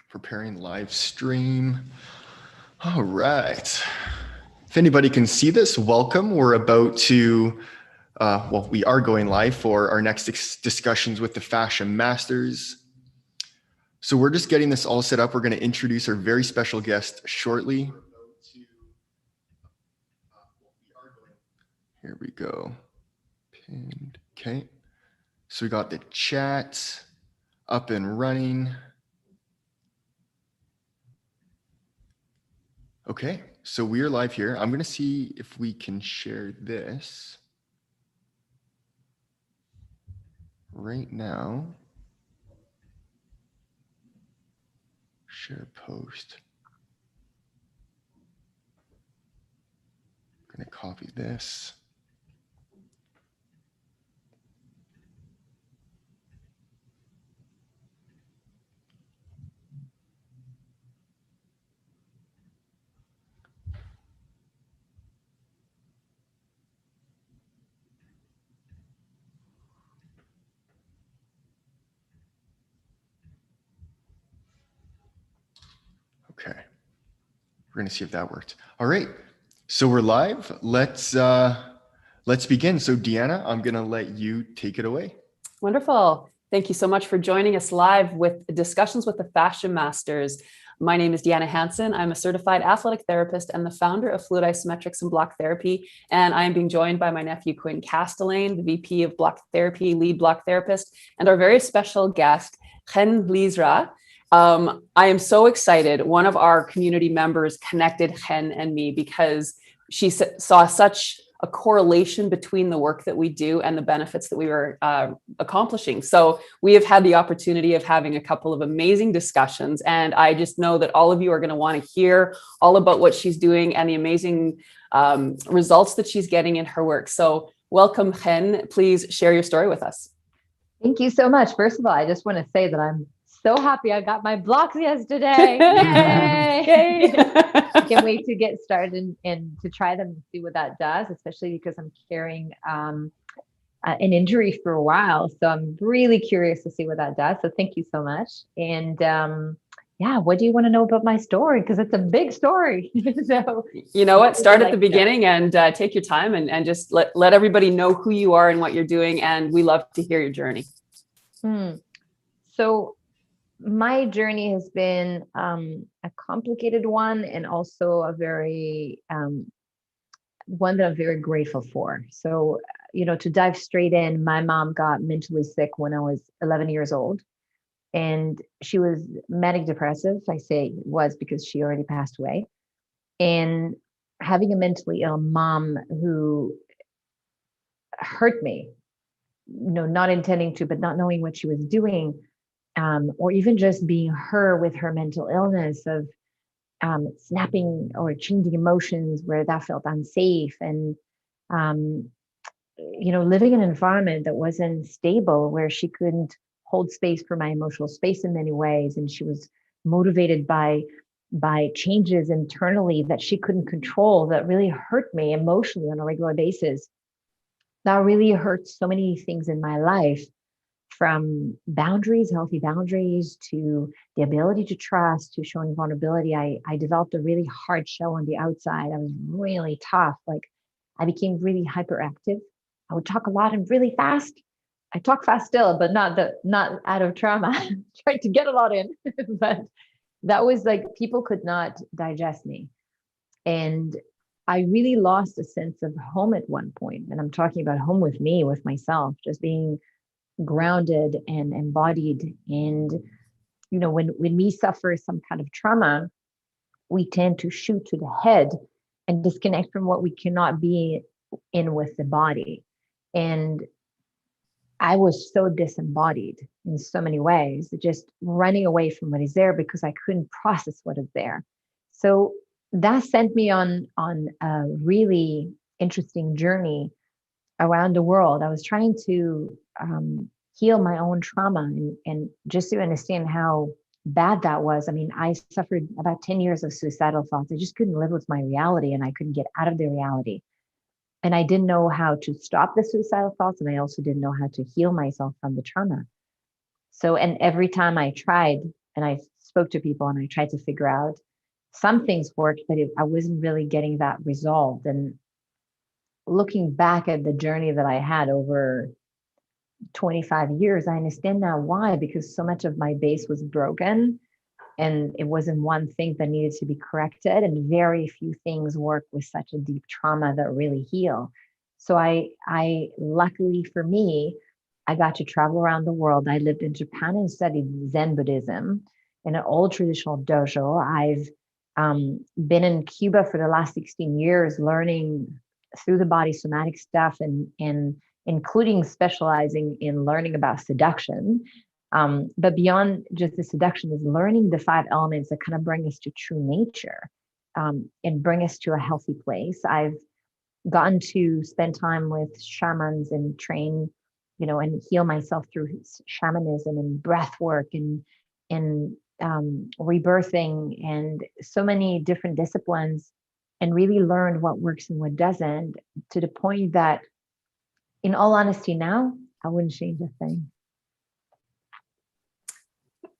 Preparing live stream. All right. If anybody can see this, welcome. We're about to, we are going live for our next discussions with the Fascia Masters. So we're just getting this all set up. We're going to introduce our very special guest shortly. Here we go. Pinned. Okay. So we got the chat up and running. Okay, so we are live here. I'm going to see if we can share this right now. Share post. I'm going to copy this. Okay, we're going to see if that worked. All right, so we're live. Let's begin. So Deanna, I'm going to let you take it away. Wonderful. Thank you so much for joining us live with discussions with the Fascia Masters. My name is Deanna Hansen. I'm a certified athletic therapist and the founder of Fluid Isometrics and Block Therapy. And I am being joined by my nephew, Quinn Castellane, the VP of Block Therapy, lead block therapist, and our very special guest, Chen Lizra. I am so excited. One of our community members connected Chen and me because she saw such a correlation between the work that we do and the benefits that we were accomplishing. So we have had the opportunity of having a couple of amazing discussions. And I just know that all of you are going to want to hear all about what she's doing and the amazing results that she's getting in her work. So welcome, Chen. Please share your story with us. Thank you so much. First of all, I just want to say that I'm so happy I got my blocks yesterday. Yay! Yay. I can't wait to get started and to try them and see what that does, especially because I'm carrying an injury for a while. So I'm really curious to see what that does. So thank you so much. And yeah, what do you want to know about my story? Because it's a big story. So you know what? Start at the beginning and take your time and just let everybody know who you are and what you're doing. And we love to hear your journey. So my journey has been a complicated one and also a very one that I'm very grateful for. So, you know, to dive straight in, my mom got mentally sick when I was 11 years old, and she was manic depressive. I say was because she already passed away. And having a mentally ill mom who hurt me, you know, not intending to, but not knowing what she was doing, or even just being her with her mental illness of snapping or changing emotions where that felt unsafe, and you know, living in an environment that wasn't stable, where she couldn't hold space for my emotional space in many ways, and she was motivated by changes internally that she couldn't control, that really hurt me emotionally on a regular basis. That really hurt so many things in my life, from boundaries, healthy boundaries, to the ability to trust, to showing vulnerability. I developed a really hard shell on the outside. I was really tough. Like, I became really hyperactive. I would talk a lot and really fast. I talk fast still, but not out of trauma. Tried to get a lot in, but that was like, people could not digest me. And I really lost a sense of home at one point. And I'm talking about home with me, with myself, just being grounded and embodied. And, you know, when we suffer some kind of trauma, we tend to shoot to the head and disconnect from what we cannot be in with the body. And I was so disembodied in so many ways, just running away from what is there because I couldn't process what is there. So that sent me on a really interesting journey around the world. I was trying to heal my own trauma and just to understand how bad that was. I mean, I suffered about 10 years of suicidal thoughts. I just couldn't live with my reality, and I couldn't get out of the reality. And I didn't know how to stop the suicidal thoughts. And I also didn't know how to heal myself from the trauma. So, and every time I tried and I spoke to people and I tried to figure out some things worked, but I wasn't really getting that resolved. And looking back at the journey that I had over 25 years, I understand now why, because so much of my base was broken and it wasn't one thing that needed to be corrected. And very few things work with such a deep trauma that really heal. So I luckily for me, I got to travel around the world. I lived in Japan and studied Zen Buddhism in an old traditional dojo. I've been in Cuba for the last 16 years, learning through the body somatic stuff and including specializing in learning about seduction. But beyond just the seduction is learning the 5 elements that kind of bring us to true nature and bring us to a healthy place. I've gotten to spend time with shamans and train, and heal myself through shamanism and breath work and rebirthing and so many different disciplines, and really learned what works and what doesn't, to the point that, in all honesty, now I wouldn't change a thing.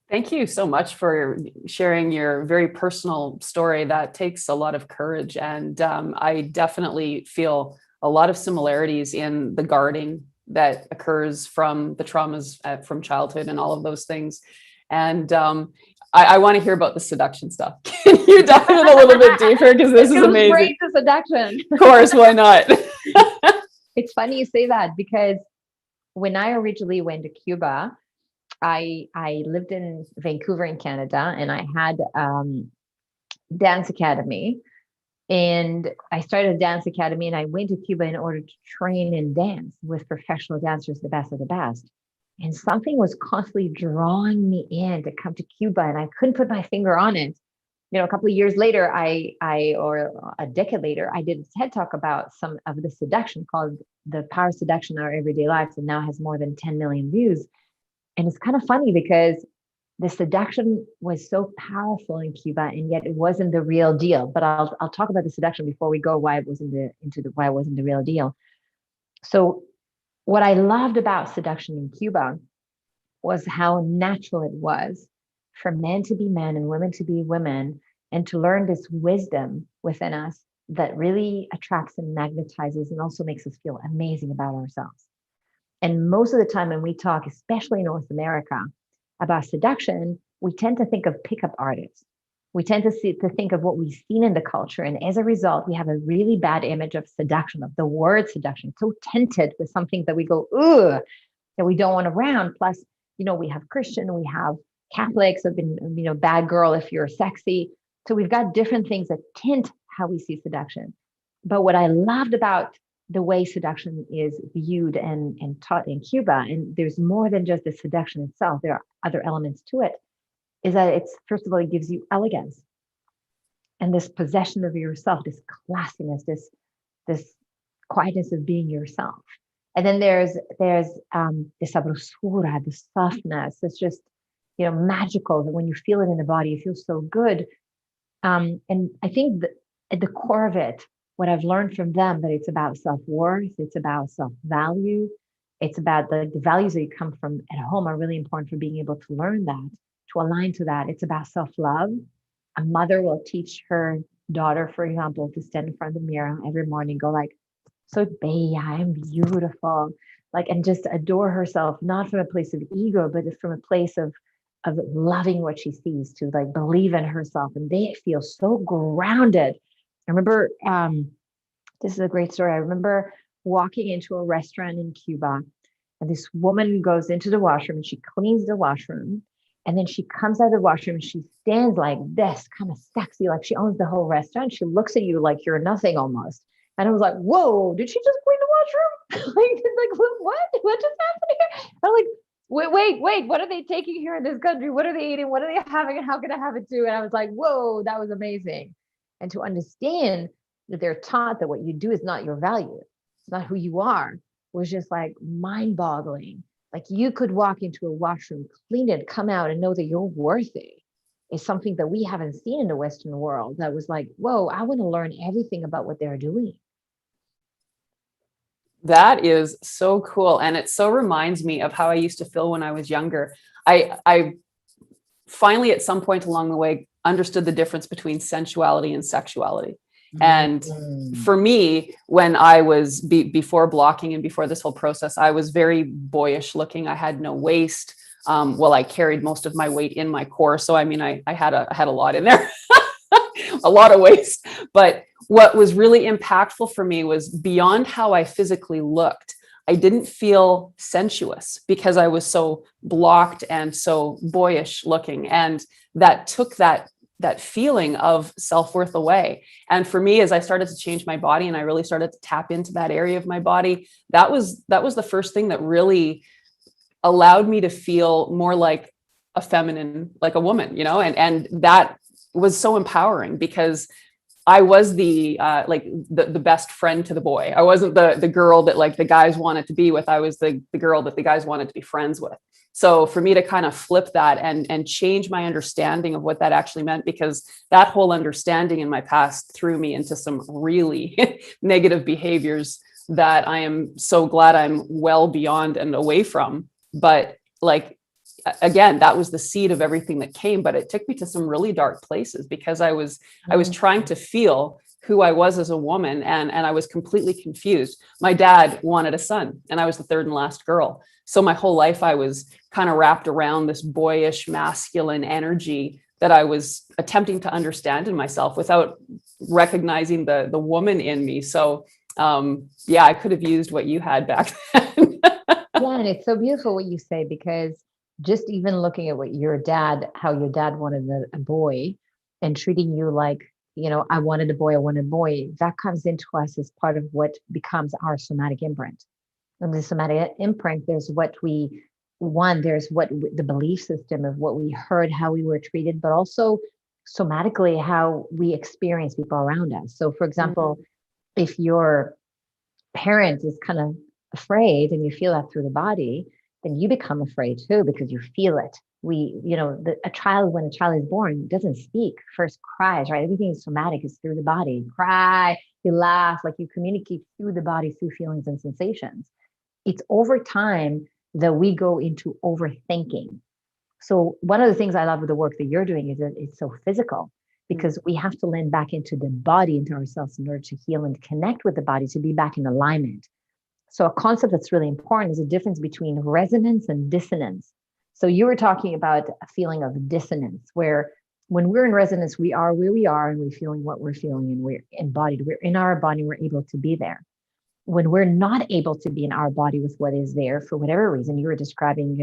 Thank you so much for sharing your very personal story. That takes a lot of courage. And I definitely feel a lot of similarities in the guarding that occurs from the traumas from childhood and all of those things. And I want to hear about the seduction stuff. Can you dive in a little bit deeper? Because this is amazing. Great, the seduction. Of course, why not? It's funny you say that, because when I originally went to Cuba, I lived in Vancouver in Canada, and I had dance academy, and I started a dance academy, and I went to Cuba in order to train and dance with professional dancers, the best of the best. And something was constantly drawing me in to come to Cuba, and I couldn't put my finger on it. A couple of years later, or a decade later, I did a TED talk about some of the seduction called The Power of Seduction in Our Everyday Lives, and now has more than 10 million views. And it's kind of funny because the seduction was so powerful in Cuba, and yet it wasn't the real deal. But I'll talk about the seduction before we go why it wasn't the real deal. So what I loved about seduction in Cuba was how natural it was for men to be men and women to be women, and to learn this wisdom within us that really attracts and magnetizes and also makes us feel amazing about ourselves. And most of the time when we talk, especially in North America, about seduction, we tend to think of pickup artists. We tend to think of what we've seen in the culture. And as a result, we have a really bad image of seduction, of the word seduction, so tinted with something that we go, ugh, that we don't want around. Plus, we have Christian, we have Catholics have been, bad girl if you're sexy. So we've got different things that tint how we see seduction. But what I loved about the way seduction is viewed and taught in Cuba, and there's more than just the seduction itself, there are other elements to it, is that it's, first of all, it gives you elegance and this possession of yourself, this classiness, this quietness of being yourself. And then there's the sabrosura, the softness. It's just, magical, that when you feel it in the body, it feels so good. And I think that at the core of it, what I've learned from them, that it's about self-worth, it's about self-value, it's about the values that you come from at home are really important for being able to learn that, to align to that. It's about self-love. A mother will teach her daughter, for example, to stand in front of the mirror every morning, go like, so bella, I'm beautiful, and just adore herself, not from a place of ego, but from a place of loving what she sees, to believe in herself. And they feel so grounded. I remember, this is a great story. I remember walking into a restaurant in Cuba, and this woman goes into the washroom and she cleans the washroom. And then she comes out of the washroom and she stands like this, kind of sexy, like she owns the whole restaurant. She looks at you like you're nothing almost. And I was like, whoa, did she just clean the washroom? What just happened here? I'm like, wait, what are they taking here in this country? What are they eating? What are they having? And how can I have it too? And I was like, whoa, that was amazing. And to understand that they're taught that what you do is not your value, it's not who you are, was just mind-boggling. You could walk into a washroom, clean it, come out, and know that you're worthy, is something that we haven't seen in the Western world. That was like, whoa, I want to learn everything about what they're doing. That is so cool. And it so reminds me of how I used to feel when I was younger. I finally, at some point along the way, understood the difference between sensuality and sexuality. And for me, when I was before blocking and before this whole process, I was very boyish looking. I had no waist. Well, I carried most of my weight in my core. So, I mean, I had a lot in there, a lot of waist. But what was really impactful for me was beyond how I physically looked. I didn't feel sensuous because I was so blocked and so boyish looking. And that took that feeling of self-worth away. And for me, as I started to change my body and I really started to tap into that area of my body, that was the first thing that really allowed me to feel more like a feminine, like a woman, and that was so empowering because I was the best friend to the boy. I wasn't the girl that like the guys wanted to be with. I was the girl that the guys wanted to be friends with. So for me to kind of flip that and change my understanding of what that actually meant, because that whole understanding in my past threw me into some really negative behaviors that I am so glad I'm well beyond and away from. But like, again, that was the seed of everything that came, but it took me to some really dark places because I was trying to feel who I was as a woman, and I was completely confused. My dad wanted a son and I was the third and last girl. So my whole life I was kind of wrapped around this boyish masculine energy that I was attempting to understand in myself without recognizing the woman in me. So yeah, I could have used what you had back then. Yeah, and it's so beautiful what you say, because just even looking at what how your dad wanted a boy and treating you like, I wanted a boy, that comes into us as part of what becomes our somatic imprint. And the somatic imprint, there's what the belief system of what we heard, how we were treated, but also somatically how we experience people around us. So for example, if your parent is kind of afraid and you feel that through the body, then you become afraid too, because you feel it. When a child is born, doesn't speak, first cries, right? Everything is somatic, is through the body. You cry, you laugh, like you communicate through the body, through feelings and sensations. It's over time that we go into overthinking. So one of the things I love with the work that you're doing is that it's so physical, because we have to lean back into the body, into ourselves, in order to heal and connect with the body, to be back in alignment. So a concept that's really important is the difference between resonance and dissonance. So you were talking about a feeling of dissonance, where when we're in resonance, we are where we are and we're feeling what we're feeling, and we're embodied. We're in our body, we're able to be there. When we're not able to be in our body with what is there, for whatever reason, you were describing,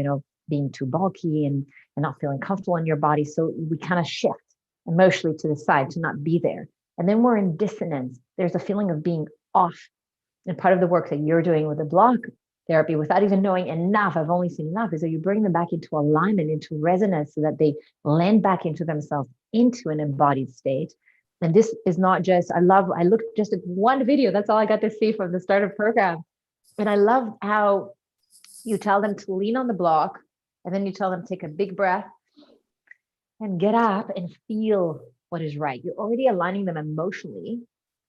being too bulky and not feeling comfortable in your body. So we kind of shift emotionally to the side to not be there. And then we're in dissonance. There's a feeling of being off. And part of the work that you're doing with the block therapy, without even knowing enough, I've only seen enough, is that you bring them back into alignment, into resonance, so that they land back into themselves, into an embodied state. And this is not just, I looked just at one video, that's all I got to see from the start of program. And I love how you tell them to lean on the block, and then you tell them take a big breath and get up and feel what is right. You're already aligning them emotionally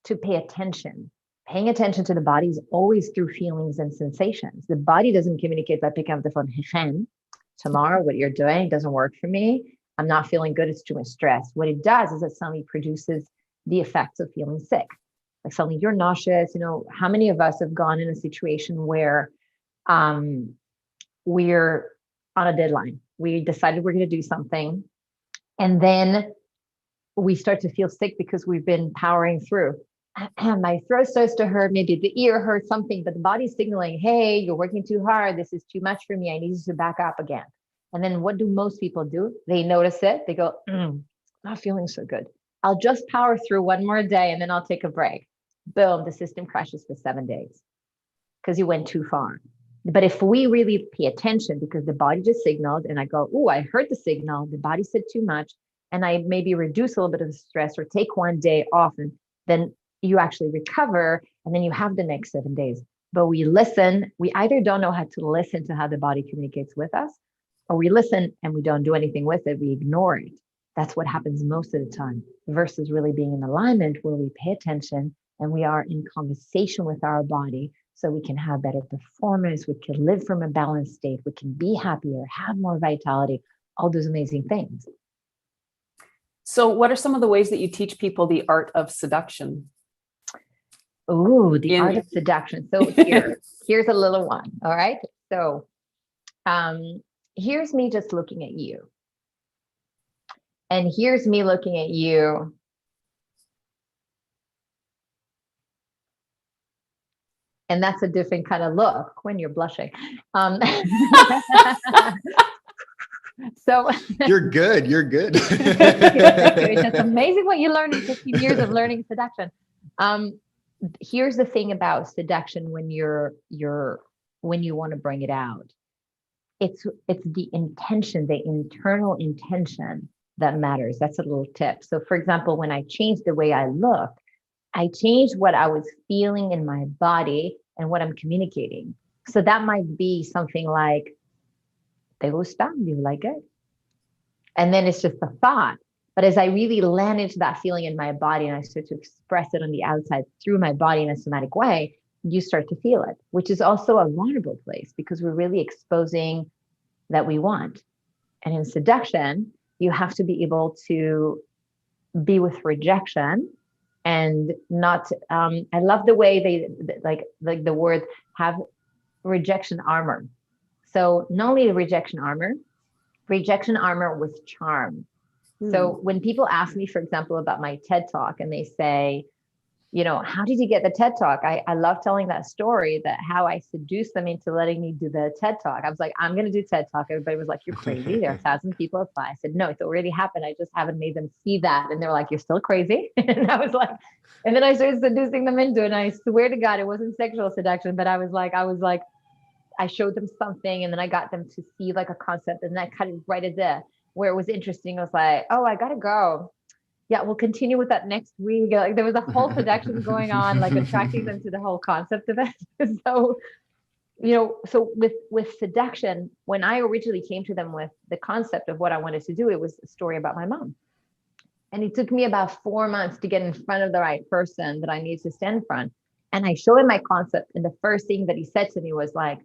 to pay attention. Paying attention to the body is always through feelings and sensations. The body doesn't communicate by picking up the phone. Hey, Chen, tomorrow what you're doing doesn't work for me. I'm not feeling good. It's too much stress. What it does is it suddenly produces the effects of feeling sick. Like suddenly you're nauseous. How many of us have gone in a situation where we're on a deadline? We decided we're going to do something, and then we start to feel sick because we've been powering through. My throat starts to hurt, maybe the ear hurts, something, but the body's signaling, hey, you're working too hard. This is too much for me. I need you to back up again. And then what do most people do? They notice it. They go, not feeling so good. I'll just power through one more day and then I'll take a break. Boom, the system crashes for 7 days because you went too far. But if we really pay attention, because the body just signaled and I go, I heard the signal, the body said too much, and I maybe reduce a little bit of stress or take one day off, and then you actually recover, and then you have the next 7 days. But we listen. We either don't know how to listen to how the body communicates with us, or we listen and we don't do anything with it. We ignore it. That's what happens most of the time, versus really being in alignment where we pay attention and we are in conversation with our body, so we can have better performance. We can live from a balanced state. We can be happier, have more vitality. all those amazing things. So what are some of the ways that you teach people the art of seduction? Oh, the art of seduction. So here's a little one. All right. So here's me just looking at you. And here's me looking at you. And that's a different kind of look when you're blushing. So you're good. You're good. It's just amazing what you learn in 15 years of learning seduction. Here's the thing about seduction when when you want to bring it out. It's the intention, the internal intention that matters. That's a little tip. So for example, when I changed the way I look, I changed what I was feeling in my body and what I'm communicating. So that might be something like, "Te gusta? Do you like it?" And then it's just a thought. But as I really land into that feeling in my body and I start to express it on the outside through my body in a somatic way, you start to feel it, which is also a vulnerable place because we're really exposing that we want. And in seduction, you have to be able to be with rejection and not, I love the way they like the word have rejection armor. So not only rejection armor with charm. So when people ask me, for example, about my TED Talk and they say, how did you get the TED Talk? I love telling that story, that how I seduced them into letting me do the TED Talk. I was like, I'm going to do TED Talk. Everybody was like, you're crazy. There are 1,000 people apply. I said, no, it's already happened. I just haven't made them see that. And they're like, you're still crazy. And I was like, and then I started seducing them into it. And I swear to God, it wasn't sexual seduction, but I was like, I showed them something and then I got them to see like a concept and that kind of right at the, where it was interesting. I was like, oh, I got to go. Yeah, we'll continue with that next week. Like there was a whole seduction going on, like attracting them to the whole concept of it. So, so with seduction, when I originally came to them with the concept of what I wanted to do, it was a story about my mom. And it took me about 4 months to get in front of the right person that I needed to stand in front. And I showed him my concept. And the first thing that he said to me was like,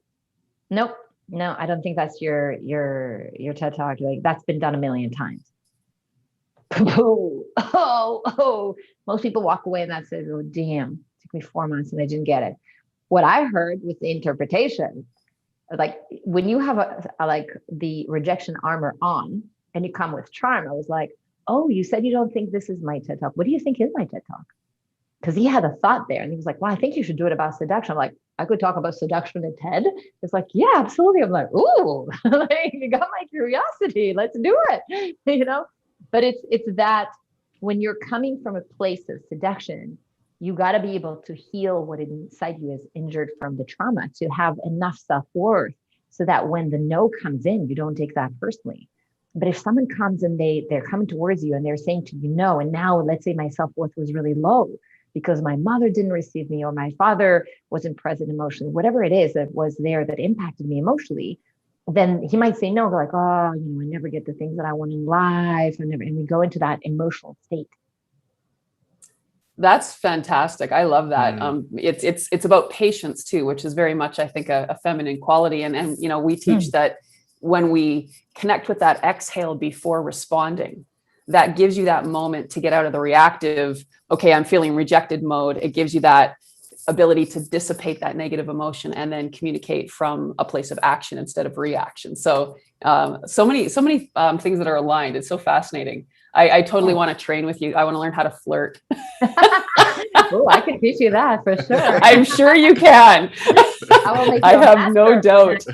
nope, no, I don't think that's your TED Talk. Like that's been done a million times. Oh, most people walk away and that says, oh, damn, it took me 4 months and I didn't get it. What I heard with the interpretation, like when you have like the rejection armor on and you come with charm, I was like, oh, you said you don't think this is my TED Talk. What do you think is my TED Talk? Because he had a thought there and he was like, well, I think you should do it about seduction. I'm like, I could talk about seduction at TED. It's like, yeah, absolutely. I'm like, ooh, like, you got my curiosity. Let's do it, But it's that when you're coming from a place of seduction, you got to be able to heal what inside you is injured from the trauma, to have enough self-worth so that when the no comes in, you don't take that personally. But if someone comes and they're coming towards you and they're saying to you no, and now let's say my self-worth was really low because my mother didn't receive me or my father wasn't present emotionally, whatever it is that was there that impacted me emotionally, then he might say no. They're like, oh, I never get the things that I want in life. And we go into that emotional state. That's fantastic. I love that. It's about patience too, which is very much, I think, a feminine quality. And we teach that when we connect with that exhale before responding, that gives you that moment to get out of the reactive, okay, I'm feeling rejected mode. It gives you that ability to dissipate that negative emotion and then communicate from a place of action instead of reaction. So, so many things that are aligned. It's so fascinating. I totally want to train with you. I want to learn how to flirt. Oh, I can teach you that for sure. I'm sure you can. I have no doubt.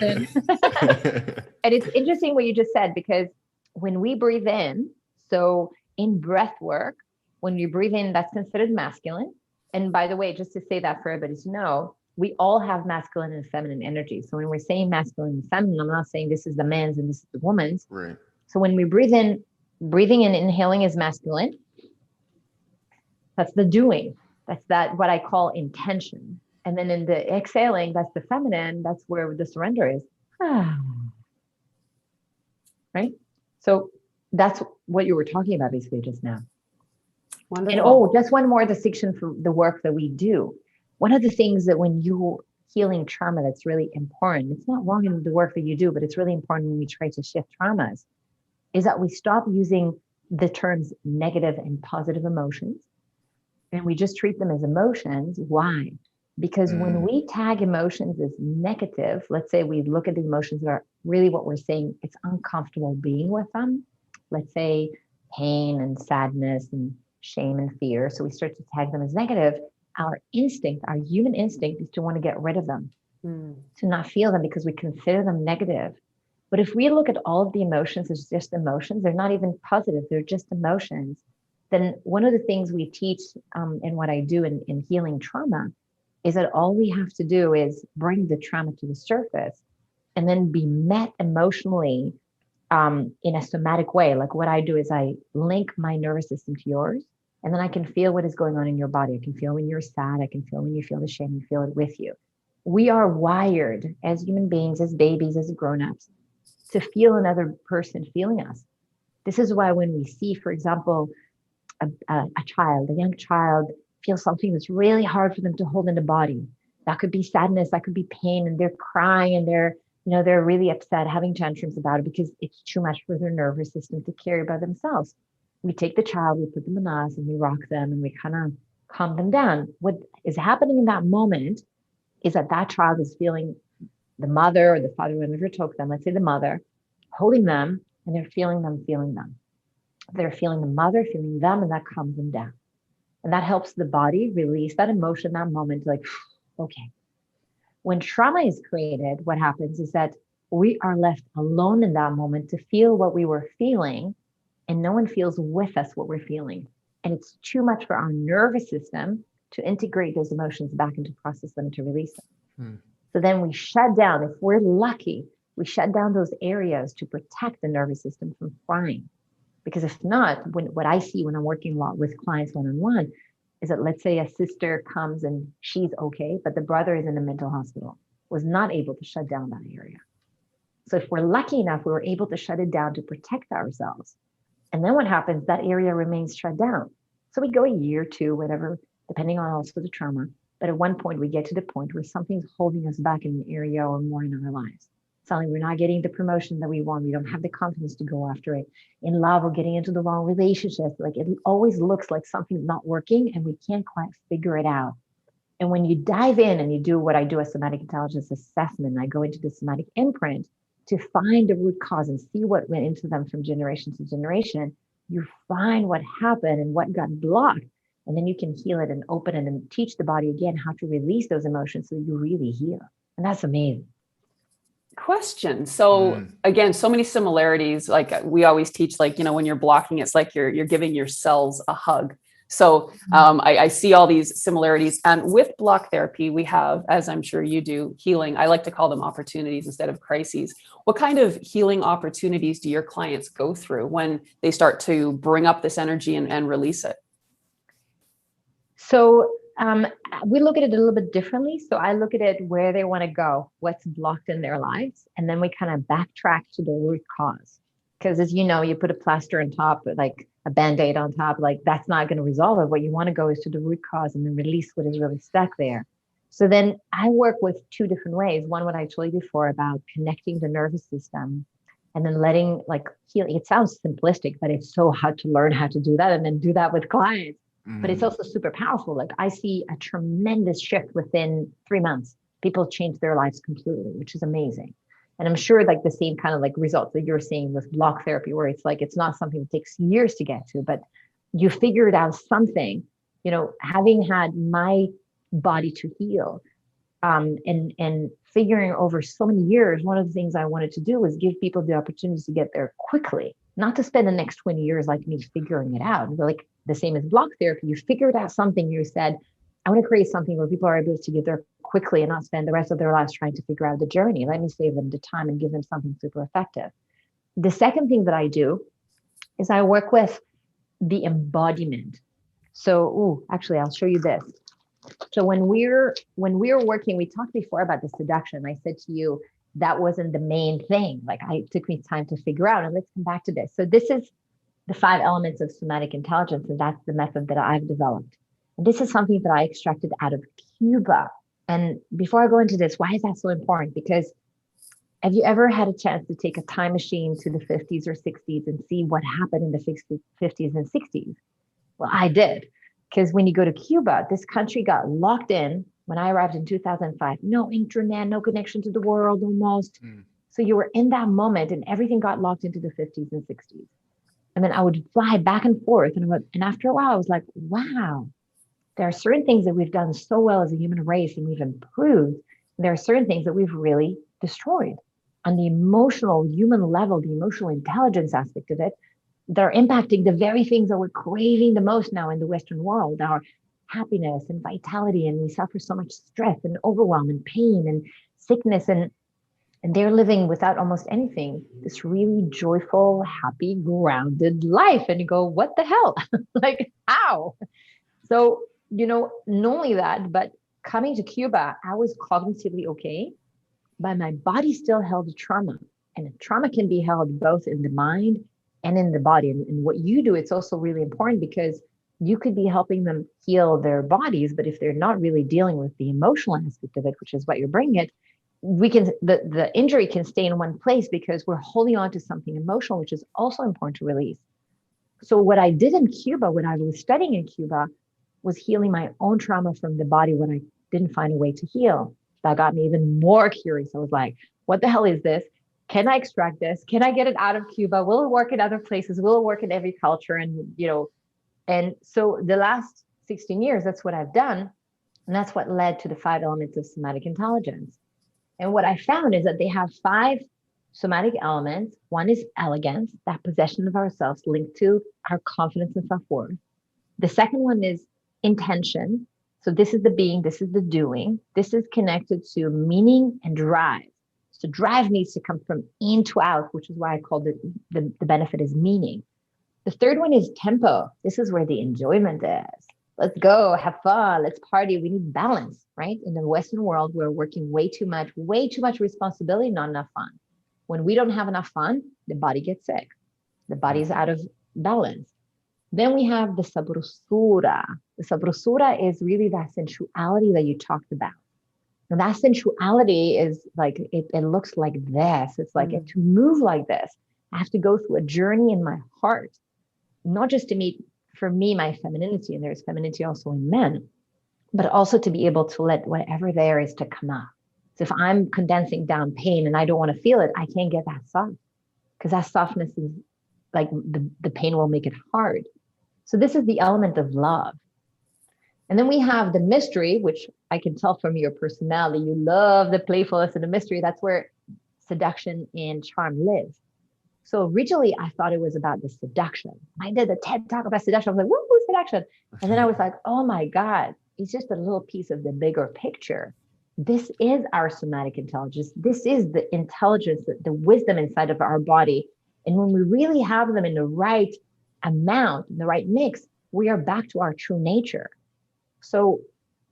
And it's interesting what you just said, because when we breathe in, so in breath work, when you breathe in, that's considered masculine. And by the way, just to say that for everybody to know, we all have masculine and feminine energy. So when we're saying masculine and feminine, I'm not saying this is the man's and this is the woman's. Right. So when we breathe in, breathing and inhaling is masculine. That's the doing. That's that what I call intention. And then in the exhaling, that's the feminine. That's where the surrender is. Right? So that's what you were talking about basically just now. Wonderful. And just one more distinction for the work that we do. One of the things that when you're healing trauma, that's really important. It's not wrong in the work that you do, but it's really important when we try to shift traumas. is that we stop using the terms negative and positive emotions, and we just treat them as emotions. Why? Because when we tag emotions as negative, let's say we look at the emotions that are really what we're saying, it's uncomfortable being with them. Let's say pain and sadness and shame and fear. So we start to tag them as negative. Our instinct, our human instinct, is to want to get rid of them, to not feel them because we consider them negative. But if we look at all of the emotions as just emotions, they're not even positive, they're just emotions. Then one of the things we teach and what I do in healing trauma is that all we have to do is bring the trauma to the surface and then be met emotionally in a somatic way. Like what I do is I link my nervous system to yours, and then I can feel what is going on in your body. I can feel when you're sad. I can feel when you feel the shame. I feel it with you. We are wired as human beings, as babies, as grown-ups, to feel another person feeling us. This is why when we see, for example, a child, a young child, feel something that's really hard for them to hold in the body. That could be sadness, that could be pain, and they're crying and they're really upset, having tantrums about it because it's too much for their nervous system to carry by themselves. We take the child, we put them in us, and we rock them, and we kind of calm them down. What is happening in that moment is that that child is feeling the mother or the father, whoever took them, let's say the mother, holding them, and they're feeling them, feeling them. They're feeling the mother, feeling them, and that calms them down. And that helps the body release that emotion, that moment, like, okay. When trauma is created, what happens is that we are left alone in that moment to feel what we were feeling, and no one feels with us what we're feeling. And it's too much for our nervous system to integrate those emotions back and to process them, to release them. So then we shut down. If we're lucky, we shut down those areas to protect the nervous system from frying. Because if not, what I see when I'm working a lot with clients one-on-one is that, let's say a sister comes and she's okay, but the brother is in a mental hospital, was not able to shut down that area. So if we're lucky enough, we were able to shut it down to protect ourselves. And then what happens, that area remains shut down. So we go a year, two, whatever, depending on also the trauma. But at one point, we get to the point where something's holding us back in an area or more in our lives. Suddenly, we're not getting the promotion that we want. We don't have the confidence to go after it. In love, we're getting into the wrong relationship. Like it always looks like something's not working and we can't quite figure it out. And when you dive in and you do what I do, a somatic intelligence assessment, I go into the somatic imprint to find the root cause and see what went into them from generation to generation. You find what happened and what got blocked. And then you can heal it and open it and teach the body again how to release those emotions so you really heal. And that's amazing. Question. So again, so many similarities. Like we always teach, like, when you're blocking, it's like you're giving your cells a hug. So I see all these similarities. And with block therapy, we have, as I'm sure you do, healing. I like to call them opportunities instead of crises. What kind of healing opportunities do your clients go through when they start to bring up this energy and release it? So we look at it a little bit differently. So I look at it where they want to go, what's blocked in their lives, and then we kind of backtrack to the root cause. Because as you know, you put a plaster on top, like a Band-Aid on top, like that's not going to resolve it. What you want to go is to the root cause and then release what is really stuck there. So then I work with two different ways. One, what I told you before about connecting the nervous system and then letting like healing. It sounds simplistic, but it's so hard to learn how to do that and then do that with clients. But it's also super powerful. Like I see a tremendous shift within 3 months. People change their lives completely, which is amazing. And I'm sure like the same kind of like results that you're seeing with block therapy, where it's like, it's not something that takes years to get to, but you figured out something, having had my body to heal and figuring over so many years, one of the things I wanted to do was give people the opportunity to get there quickly, not to spend the next 20 years like me figuring it out. Like the same as block therapy, you figured out something, you said, I want to create something where people are able to get there quickly and not spend the rest of their lives trying to figure out the journey. Let me save them the time and give them something super effective. The second thing that I do is I work with the embodiment. So, actually, I'll show you this. So when we're working, we talked before about the seduction. I said to you, that wasn't the main thing. Like it took me time to figure out, and let's come back to this. So this is the 5 elements of somatic intelligence, and that's the method that I've developed. And this is something that I extracted out of Cuba. And before I go into this, why is that so important? Because Have you ever had a chance to take a time machine to the 50s or 60s and see what happened in the 60s, 50s and 60s? Well, I did. Because when you go to Cuba, this country got locked in when I arrived in 2005. No internet, no connection to the world almost. So you were in that moment and everything got locked into the 50s and 60s. And then I would fly back and forth. And after a while, I was like, wow, there are certain things that we've done so well as a human race and we've improved. And there are certain things that we've really destroyed. On the emotional human level, the emotional intelligence aspect of it, they're impacting the very things that we're craving the most now in the Western world, our happiness and vitality. And we suffer so much stress and overwhelm and pain and sickness. And they're living without almost anything, this really joyful, happy, grounded life. And you go, what the hell? Like, how? So, not only that, but coming to Cuba, I was cognitively okay, but my body still held trauma. And trauma can be held both in the mind and in the body. And what you do, it's also really important because you could be helping them heal their bodies, but if they're not really dealing with the emotional aspect of it, which is what you're bringing it, the injury can stay in one place because we're holding on to something emotional, which is also important to release. So what I did in Cuba, when I was studying in Cuba, was healing my own trauma from the body when I didn't find a way to heal. That got me even more curious. I was like, what the hell is this? Can I extract this? Can I get it out of Cuba? Will it work in other places? Will it work in every culture? And so the last 16 years, that's what I've done. And that's what led to the 5 elements of somatic intelligence. And what I found is that they have 5 somatic elements. One is elegance, that possession of ourselves linked to our confidence and self-worth. The second one is intention. So this is the being, this is the doing. This is connected to meaning and drive. So drive needs to come from in to out, which is why I called it the benefit is meaning. The third one is tempo. This is where the enjoyment is. Let's go, have fun, let's party. We need balance, right? In the Western world, we're working way too much responsibility, not enough fun. When we don't have enough fun, the body gets sick. The body's out of balance. Then we have the sabrosura. The sabrosura is really that sensuality that you talked about. And that sensuality is like, it looks like this. It's like to move like this, I have to go through a journey in my heart, not just to meet, for me, my femininity, and there's femininity also in men, but also to be able to let whatever there is to come out. So if I'm condensing down pain and I don't want to feel it, I can't get that soft because that softness is like the pain will make it hard. So this is the element of love. And then we have the mystery, which I can tell from your personality, you love the playfulness and the mystery. That's where seduction and charm live. So originally I thought it was about the seduction. I did a TED talk about seduction. I was like, woo, seduction. And then I was like, oh my God, it's just a little piece of the bigger picture. This is our somatic intelligence. This is the intelligence, the wisdom inside of our body. And when we really have them in the right amount, in the right mix, we are back to our true nature. So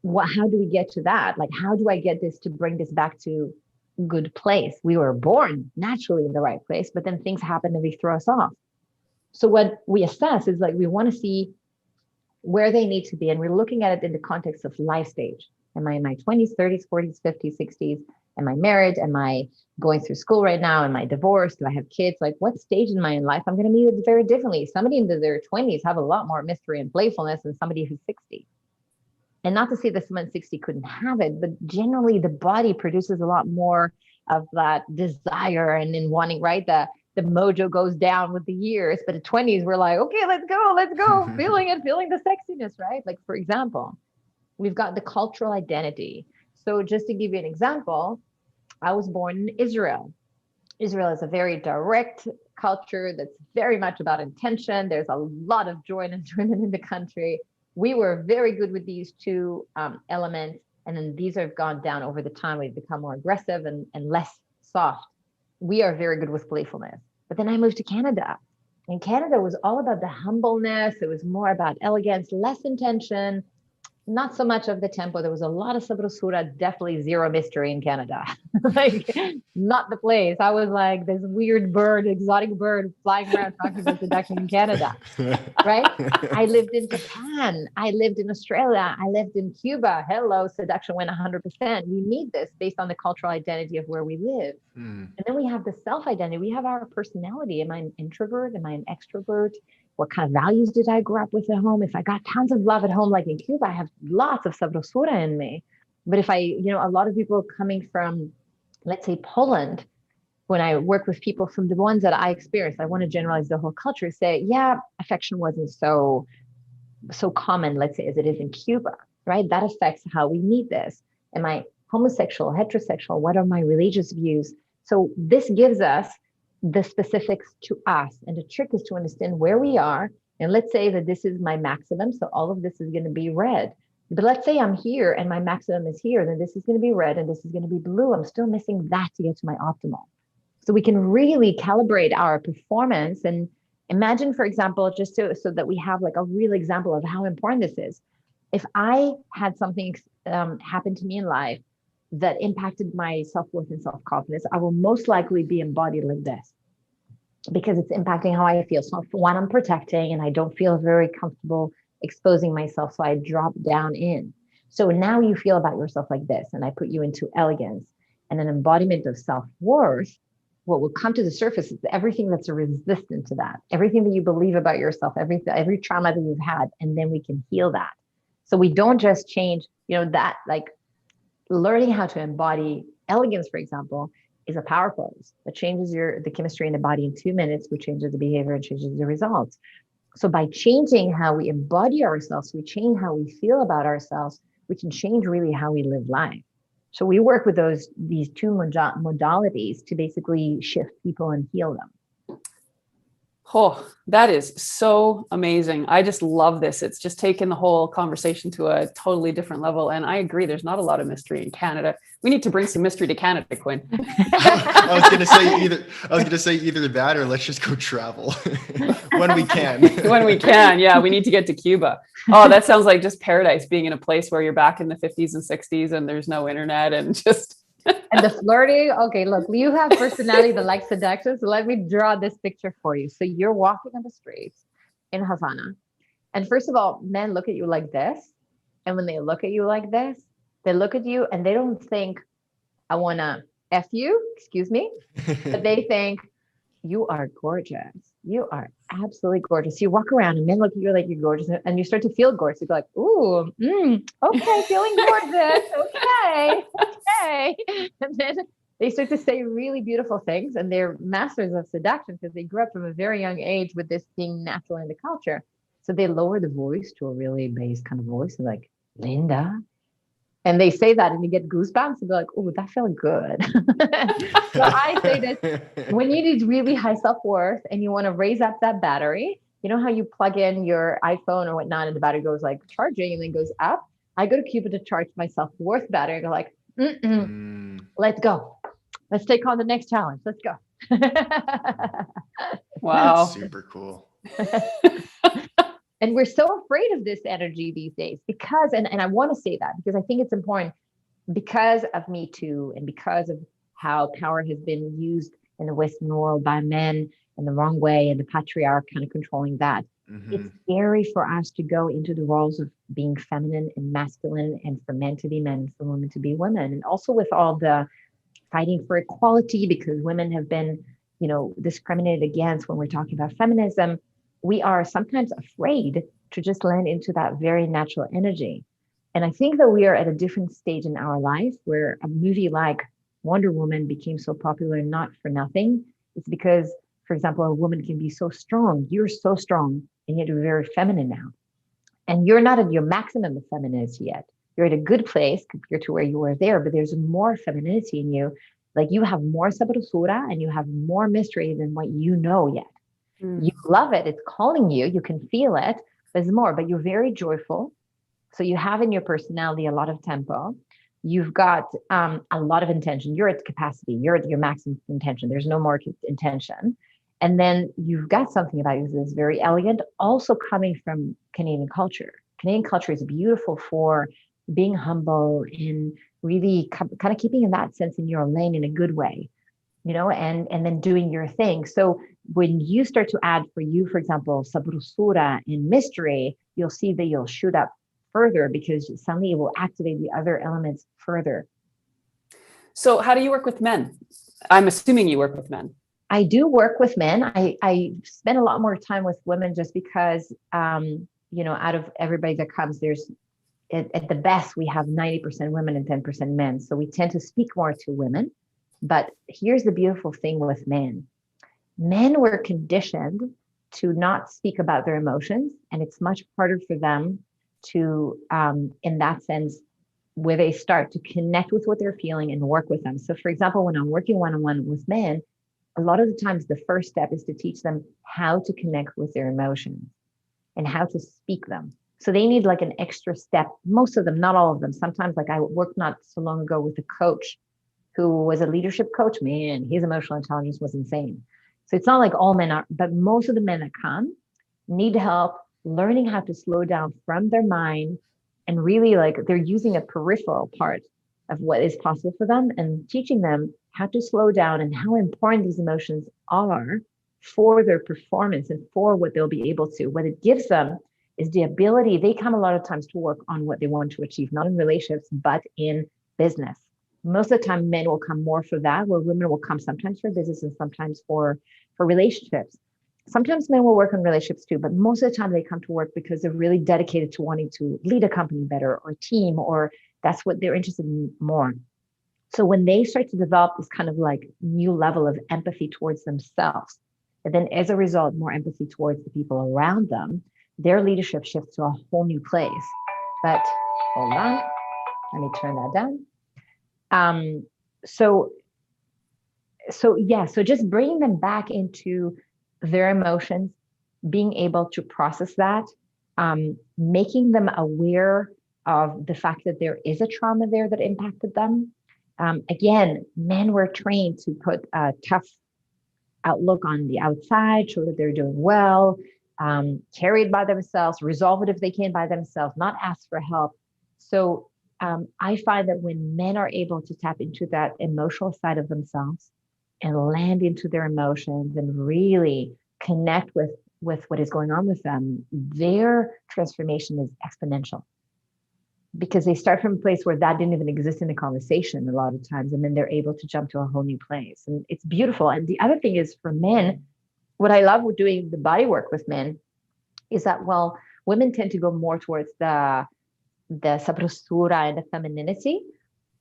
how do we get to that? Like, how do I get this to bring this back to good place? We were born naturally in the right place, but then things happen and they throw us off. So what we assess is like, we want to see where they need to be. And we're looking at it in the context of life stage. Am I in my 20s, 30s, 40s, 50s, 60s? Am I married? Am I going through school right now? Am I divorced? Do I have kids? Like, what stage in my life I'm going to meet it very differently. Somebody in their 20s have a lot more mystery and playfulness than somebody who's 60. And not to say that someone 60 couldn't have it, but generally the body produces a lot more of that desire and in wanting, right? The mojo goes down with the years, but at 20s, we're like, okay, let's go, feeling the sexiness, right? Like, for example, we've got the cultural identity. So just to give you an example, I was born in Israel. Israel is a very direct culture that's very much about intention. There's a lot of joy and enjoyment in the country. We were very good with these 2 elements. And then these have gone down over the time. We've become more aggressive and less soft. We are very good with playfulness. But then I moved to Canada. And Canada was all about the humbleness. It was more about elegance, less intention. not so much of the tempo. There was a lot of sabrosura, definitely zero mystery in Canada. Like, not the place. I was like this weird bird, exotic bird flying around talking about seduction in Canada, right? I lived in Japan. I lived in Australia. I lived in Cuba. Hello, seduction went 100%. We need this based on the cultural identity of where we live. And then we have the self-identity. We have our personality. Am I an introvert? Am I an extrovert? What kind of values did I grow up with at home? If I got tons of love at home, like in Cuba, I have lots of sabrosura in me. But if a lot of people coming from, let's say, Poland, when I work with people from the ones that I experienced, I want to generalize the whole culture, say, yeah, affection wasn't so common, let's say, as it is in Cuba, right? That affects how we meet this. Am I homosexual, heterosexual? What are my religious views? So this gives us the specifics to us. And the trick is to understand where we are. And let's say that this is my maximum. So all of this is going to be red. But let's say I'm here and my maximum is here, then this is going to be red and this is going to be blue. I'm still missing that to get to my optimal. So we can really calibrate our performance. And imagine, for example, so that we have like a real example of how important this is. If I had something happen to me in life that impacted my self-worth and self-confidence, I will most likely be embodied like this because it's impacting how I feel. So for one, I'm protecting and I don't feel very comfortable exposing myself. So I drop down in. So now you feel about yourself like this, and I put you into elegance and an embodiment of self-worth. What will come to the surface is everything that's resistant to that, everything that you believe about yourself, every trauma that you've had, and then we can heal that. So we don't just change, that like learning how to embody elegance, for example, is a power pose that changes the chemistry in the body in 2 minutes, which changes the behavior and changes the results. So by changing how we embody ourselves, we change how we feel about ourselves, we can change really how we live life. So we work with these two modalities to basically shift people and heal them. Oh, that is so amazing. I just love this. It's just taken the whole conversation to a totally different level. And I agree, there's not a lot of mystery in Canada. We need to bring some mystery to Canada, Quinn. I was going to say either that or let's just go travel when we can. When we can. Yeah, we need to get to Cuba. Oh, that sounds like just paradise, being in a place where you're back in the 50s and 60s and there's no internet and just... And the flirting, okay, look, you have personality that likes seduction. So let me draw this picture for you. So you're walking on the streets in Havana. And first of all, men look at you like this. And when they look at you like this, they look at you and they don't think, I want to F you, excuse me. But they think, you are gorgeous. You are absolutely gorgeous. You walk around and men look at you like you're gorgeous and you start to feel gorgeous. You go like, ooh, okay, feeling gorgeous. Okay. And then they start to say really beautiful things and they're masters of seduction because they grew up from a very young age with this being natural in the culture. So they lower the voice to a really bass kind of voice, like, Linda. And they say that and you get goosebumps and be like, oh, that felt good. So I say that when you need really high self-worth and you want to raise up that battery, you know how you plug in your iPhone or whatnot and the battery goes like charging and then goes up? I go to Cuba to charge my self-worth battery and go like, let's go. Let's take on the next challenge. Let's go. Wow. That's super cool. And we're so afraid of this energy these days because, and I want to say that because I think it's important because of Me Too and because of how power has been used in the Western world by men in the wrong way and the patriarch kind of controlling that. Mm-hmm. It's scary for us to go into the roles of being feminine and masculine and for men to be men and for women to be women. And also with all the fighting for equality because women have been, discriminated against when we're talking about feminism. We are sometimes afraid to just land into that very natural energy. And I think that we are at a different stage in our life where a movie like Wonder Woman became so popular, not for nothing. It's because, for example, a woman can be so strong. You're so strong and yet you're very feminine now. And you're not at your maximum of femininity yet. You're at a good place compared to where you were there, but there's more femininity in you. Like you have more sabrosura and you have more mystery than what you know yet. You love it. It's calling you. You can feel it. There's more, but you're very joyful. So you have in your personality a lot of tempo. You've got a lot of intention. You're at capacity. You're at your maximum intention. There's no more intention. And then you've got something about you that's very elegant, also coming from Canadian culture. Canadian culture is beautiful for being humble and really kind of keeping in that sense in your lane in a good way, and then doing your thing. So when you start to add for you, for example, sabrosura and mystery, you'll see that you'll shoot up further because suddenly it will activate the other elements further. So how do you work with men? I'm assuming you work with men. I do work with men. I spend a lot more time with women just because, out of everybody that comes, there's at the best, we have 90% women and 10% men. So we tend to speak more to women. But here's the beautiful thing with men. Men were conditioned to not speak about their emotions. And it's much harder for them to, in that sense, where they start to connect with what they're feeling and work with them. So for example, when I'm working one-on-one with men, a lot of the times the first step is to teach them how to connect with their emotions and how to speak them. So they need like an extra step. Most of them, not all of them. Sometimes, like I worked not so long ago with a coach who was a leadership coach. Man, his emotional intelligence was insane. So it's not like all men are, but most of the men that come need help learning how to slow down from their mind and really like they're using a peripheral part of what is possible for them and teaching them how to slow down and how important these emotions are for their performance and for what they'll be able to. What it gives them is the ability, they come a lot of times to work on what they want to achieve, not in relationships, but in business. Most of the time, men will come more for that, where women will come sometimes for business and sometimes for relationships. Sometimes men will work on relationships too, but most of the time they come to work because they're really dedicated to wanting to lead a company better or team, or that's what they're interested in more. So when they start to develop this kind of like new level of empathy towards themselves, and then as a result, more empathy towards the people around them, their leadership shifts to a whole new place. But hold on, let me turn that down. So just bringing them back into their emotions, being able to process that, making them aware of the fact that there is a trauma there that impacted them. Again, men were trained to put a tough outlook on the outside, show that they're doing well, carry it by themselves, resolve it if they can by themselves, not ask for help. So I find that when men are able to tap into that emotional side of themselves and land into their emotions and really connect with what is going on with them, their transformation is exponential. Because they start from a place where that didn't even exist in the conversation a lot of times, and then they're able to jump to a whole new place. And it's beautiful. And the other thing is for men, what I love with doing the body work with men is that, well, women tend to go more towards the sabrosura and the femininity.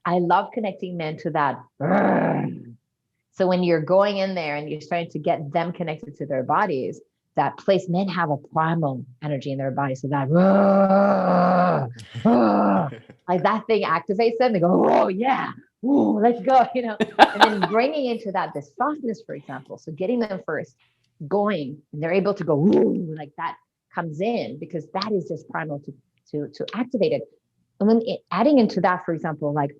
I love connecting men to that. So when you're going in there and you're starting to get them connected to their bodies, that place, men have a primal energy in their body. So that, like that thing activates them. They go, oh yeah, ooh, let's go, and then bringing into that, the softness, for example. So getting them first going and they're able to go, ooh, like that comes in because that is just primal to activate it. And then adding into that, for example, like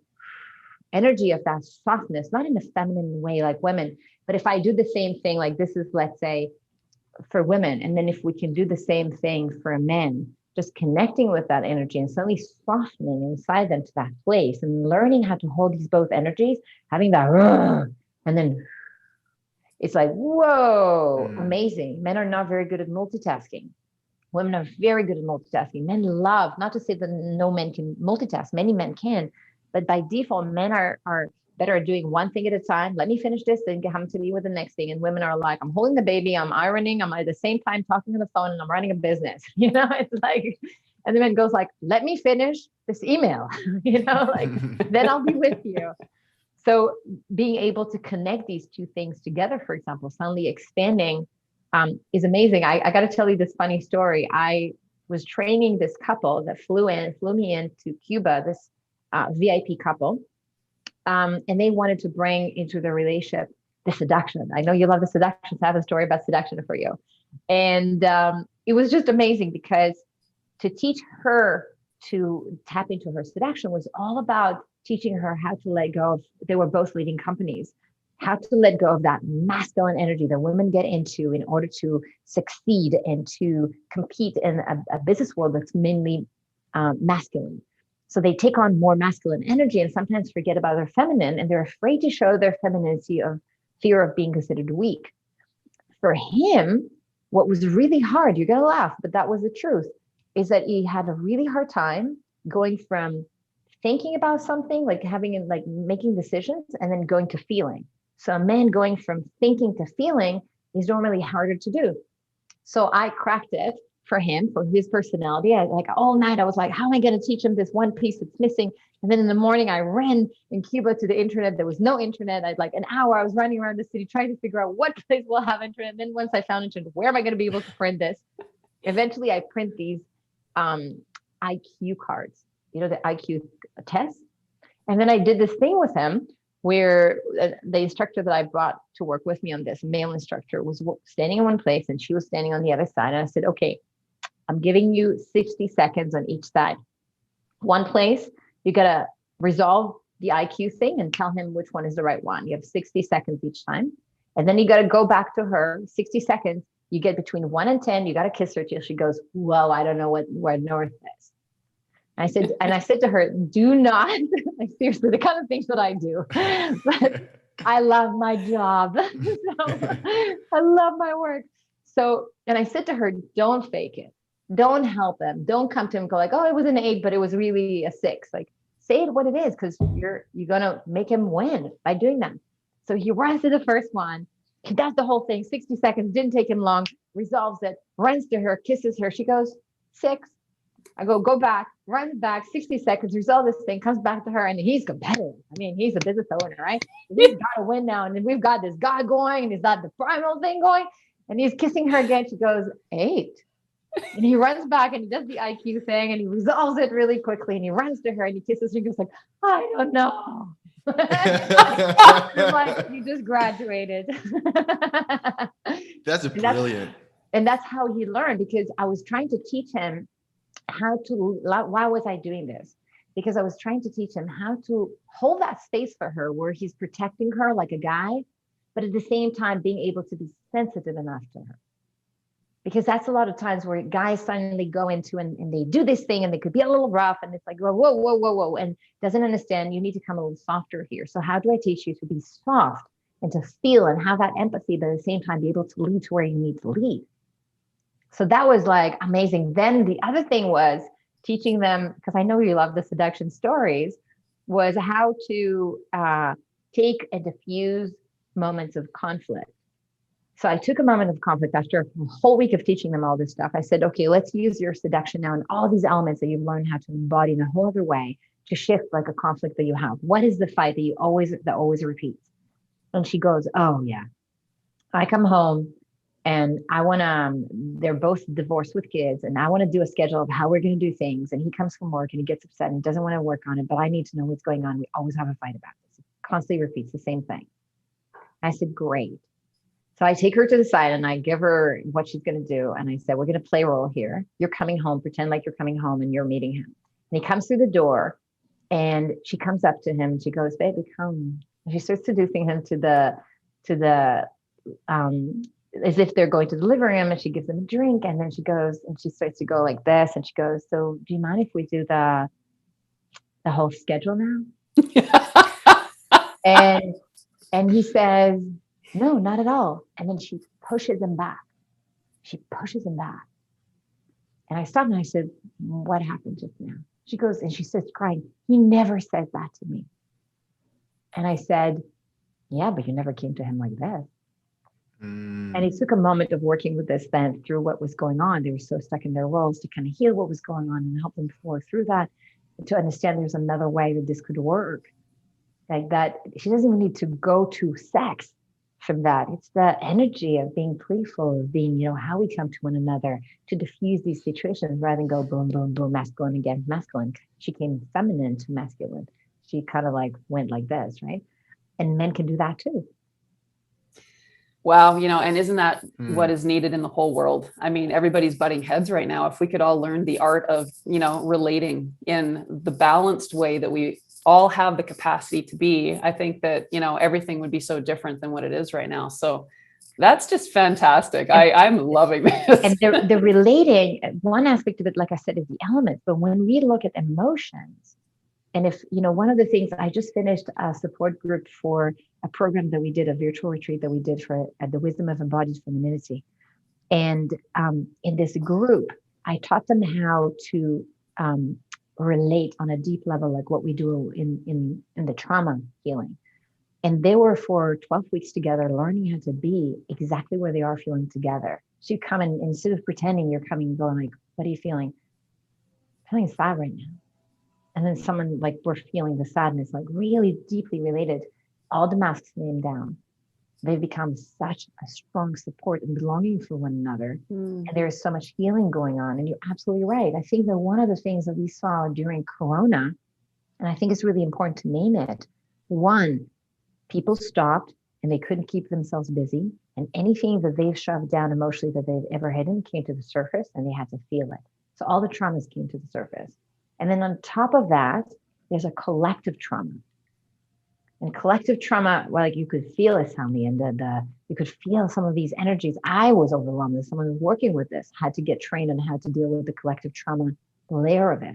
energy of that softness, not in a feminine way like women, but if I do the same thing, like this is, let's say, for women, and then if we can do the same thing for men, just connecting with that energy and suddenly softening inside them to that place and learning how to hold these both energies, having that, and then it's like, whoa, amazing. Men are not very good at multitasking. Women are very good at multitasking. Men love, not to say that no men can multitask, many men can, but by default, men are better at doing one thing at a time. Let me finish this, then come to me with the next thing. And women are like, I'm holding the baby, I'm ironing, I'm at the same time talking on the phone, and I'm running a business. It's like, and the man goes like, let me finish this email, like, then I'll be with you. So being able to connect these two things together, for example, suddenly expanding is amazing. I got to tell you this funny story. I was training this couple that flew me into Cuba, this VIP couple. And they wanted to bring into their relationship the seduction. I know you love the seduction, so I have a story about seduction for you. And it was just amazing because to teach her to tap into her seduction was all about teaching her how to let go of, they were both leading companies. how to let go of that masculine energy that women get into in order to succeed and to compete in a business world that's mainly masculine. So they take on more masculine energy and sometimes forget about their feminine, and they're afraid to show their femininity of fear of being considered weak. For him, what was really hard, you're going to laugh, but that was the truth, is that he had a really hard time going from thinking about something, like making decisions, and then going to feeling. So a man going from thinking to feeling is normally harder to do. So I cracked it for him, for his personality. All night I was like, how am I going to teach him this one piece that's missing? And then in the morning I ran in Cuba to the internet. There was no internet. I'd like an hour. I was running around the city trying to figure out what place will have internet. And then once I found internet, where am I going to be able to print this? Eventually I print these IQ cards, the IQ test. And then I did this thing with him where the instructor that I brought to work with me on this, male instructor, was standing in one place and she was standing on the other side. And I said, okay, I'm giving you 60 seconds on each side. One place, you got to resolve the IQ thing and tell him which one is the right one. You have 60 seconds each time. And then you got to go back to her, 60 seconds. You get between 1 and 10. You got to kiss her till she goes, well, I don't know where north is. I said to her, do not, like seriously, the kind of things that I do, but I love my job. I love my work. So, and I said to her, don't fake it. Don't help him. Don't come to him and go like, oh, it was an 8, but it was really a 6. Like, say it what it is, because you're going to make him win by doing that. So he runs to the first one. He does the whole thing, 60 seconds, didn't take him long, resolves it, runs to her, kisses her. She goes, 6. I go back, runs back, 60 seconds, resolve this thing, comes back to her, and he's competitive. I mean, he's a business owner, right? He's got to win now. And then we've got this guy going, and he's got the primal thing going, and he's kissing her again. She goes, 8. And he runs back and he does the IQ thing and he resolves it really quickly and he runs to her and he kisses her and goes like, I don't know. Like, you just graduated. That's brilliant. And that's how he learned, because I was trying to teach him why was I doing this? Because I was trying to teach him how to hold that space for her where he's protecting her like a guy, but at the same time being able to be sensitive enough to her. Because that's a lot of times where guys suddenly go into and they do this thing and they could be a little rough and it's like, whoa, and doesn't understand, you need to come a little softer here. So how do I teach you to be soft and to feel and have that empathy, but at the same time be able to lead to where you need to lead? So that was like amazing. Then the other thing was teaching them, because I know you love the seduction stories, was how to take and diffuse moments of conflict. So I took a moment of conflict after a whole week of teaching them all this stuff. I said, okay, let's use your seduction now and all these elements that you've learned how to embody in a whole other way to shift like a conflict that you have. What is the fight that always repeats? And she goes, oh yeah, I come home and I want to, they're both divorced with kids and I want to do a schedule of how we're going to do things. And he comes from work and he gets upset and doesn't want to work on it, but I need to know what's going on. We always have a fight about this. It constantly repeats the same thing. I said, great. So I take her to the side and I give her what she's going to do. And I said, we're going to play role here. You're coming home, pretend like you're coming home and you're meeting him. And he comes through the door and she comes up to him and she goes, baby, come. And she starts seducing him to the as if they're going to deliver him, and she gives him a drink. And then she goes and she starts to go like this. And she goes, so do you mind if we do the whole schedule now? and he says, no, not at all. And then she pushes him back. And I stopped and I said, what happened just now? She goes, and she starts crying. He never says that to me. And I said, yeah, but you never came to him like this. And it took a moment of working with this then through what was going on. They were so stuck in their roles to kind of heal what was going on and help them flow through that, to understand there's another way that this could work. Like that, she doesn't even need to go to sex from that. It's the energy of being playful, of being, how we come to one another to diffuse these situations rather than go boom, boom, boom, masculine against masculine. She came feminine to masculine. She kind of like went like this, right? And men can do that too. Wow. And isn't that what is needed in the whole world? I mean, everybody's butting heads right now. If we could all learn the art of, relating in the balanced way that we all have the capacity to be, I think that, everything would be so different than what it is right now. So that's just fantastic. I'm loving this. And the relating, one aspect of it, like I said, is the elements. But when we look at emotions, and if, one of the things, I just finished a support group for a program that we did, a virtual retreat that we did for the wisdom of embodied femininity. And in this group, I taught them how to relate on a deep level, like what we do in the trauma healing. And they were for 12 weeks together, learning how to be exactly where they are feeling together. So you come in, instead of pretending, you're coming and going like, what are you feeling? I'm feeling sad right now. And then someone like, we're feeling the sadness, like really deeply related. All the masks named down. They've become such a strong support and belonging for one another. And there is so much healing going on. And you're absolutely right. I think that one of the things that we saw during Corona, and I think it's really important to name it, one, people stopped and they couldn't keep themselves busy. And anything that they've shoved down emotionally that they've ever hidden came to the surface and they had to feel it. So all the traumas came to the surface. And then on top of that, there's a collective trauma. And collective trauma, well, like you could feel it, Sally, and you could feel some of these energies. I was overwhelmed as someone who's working with this, had to get trained on how to deal with the collective trauma layer of it.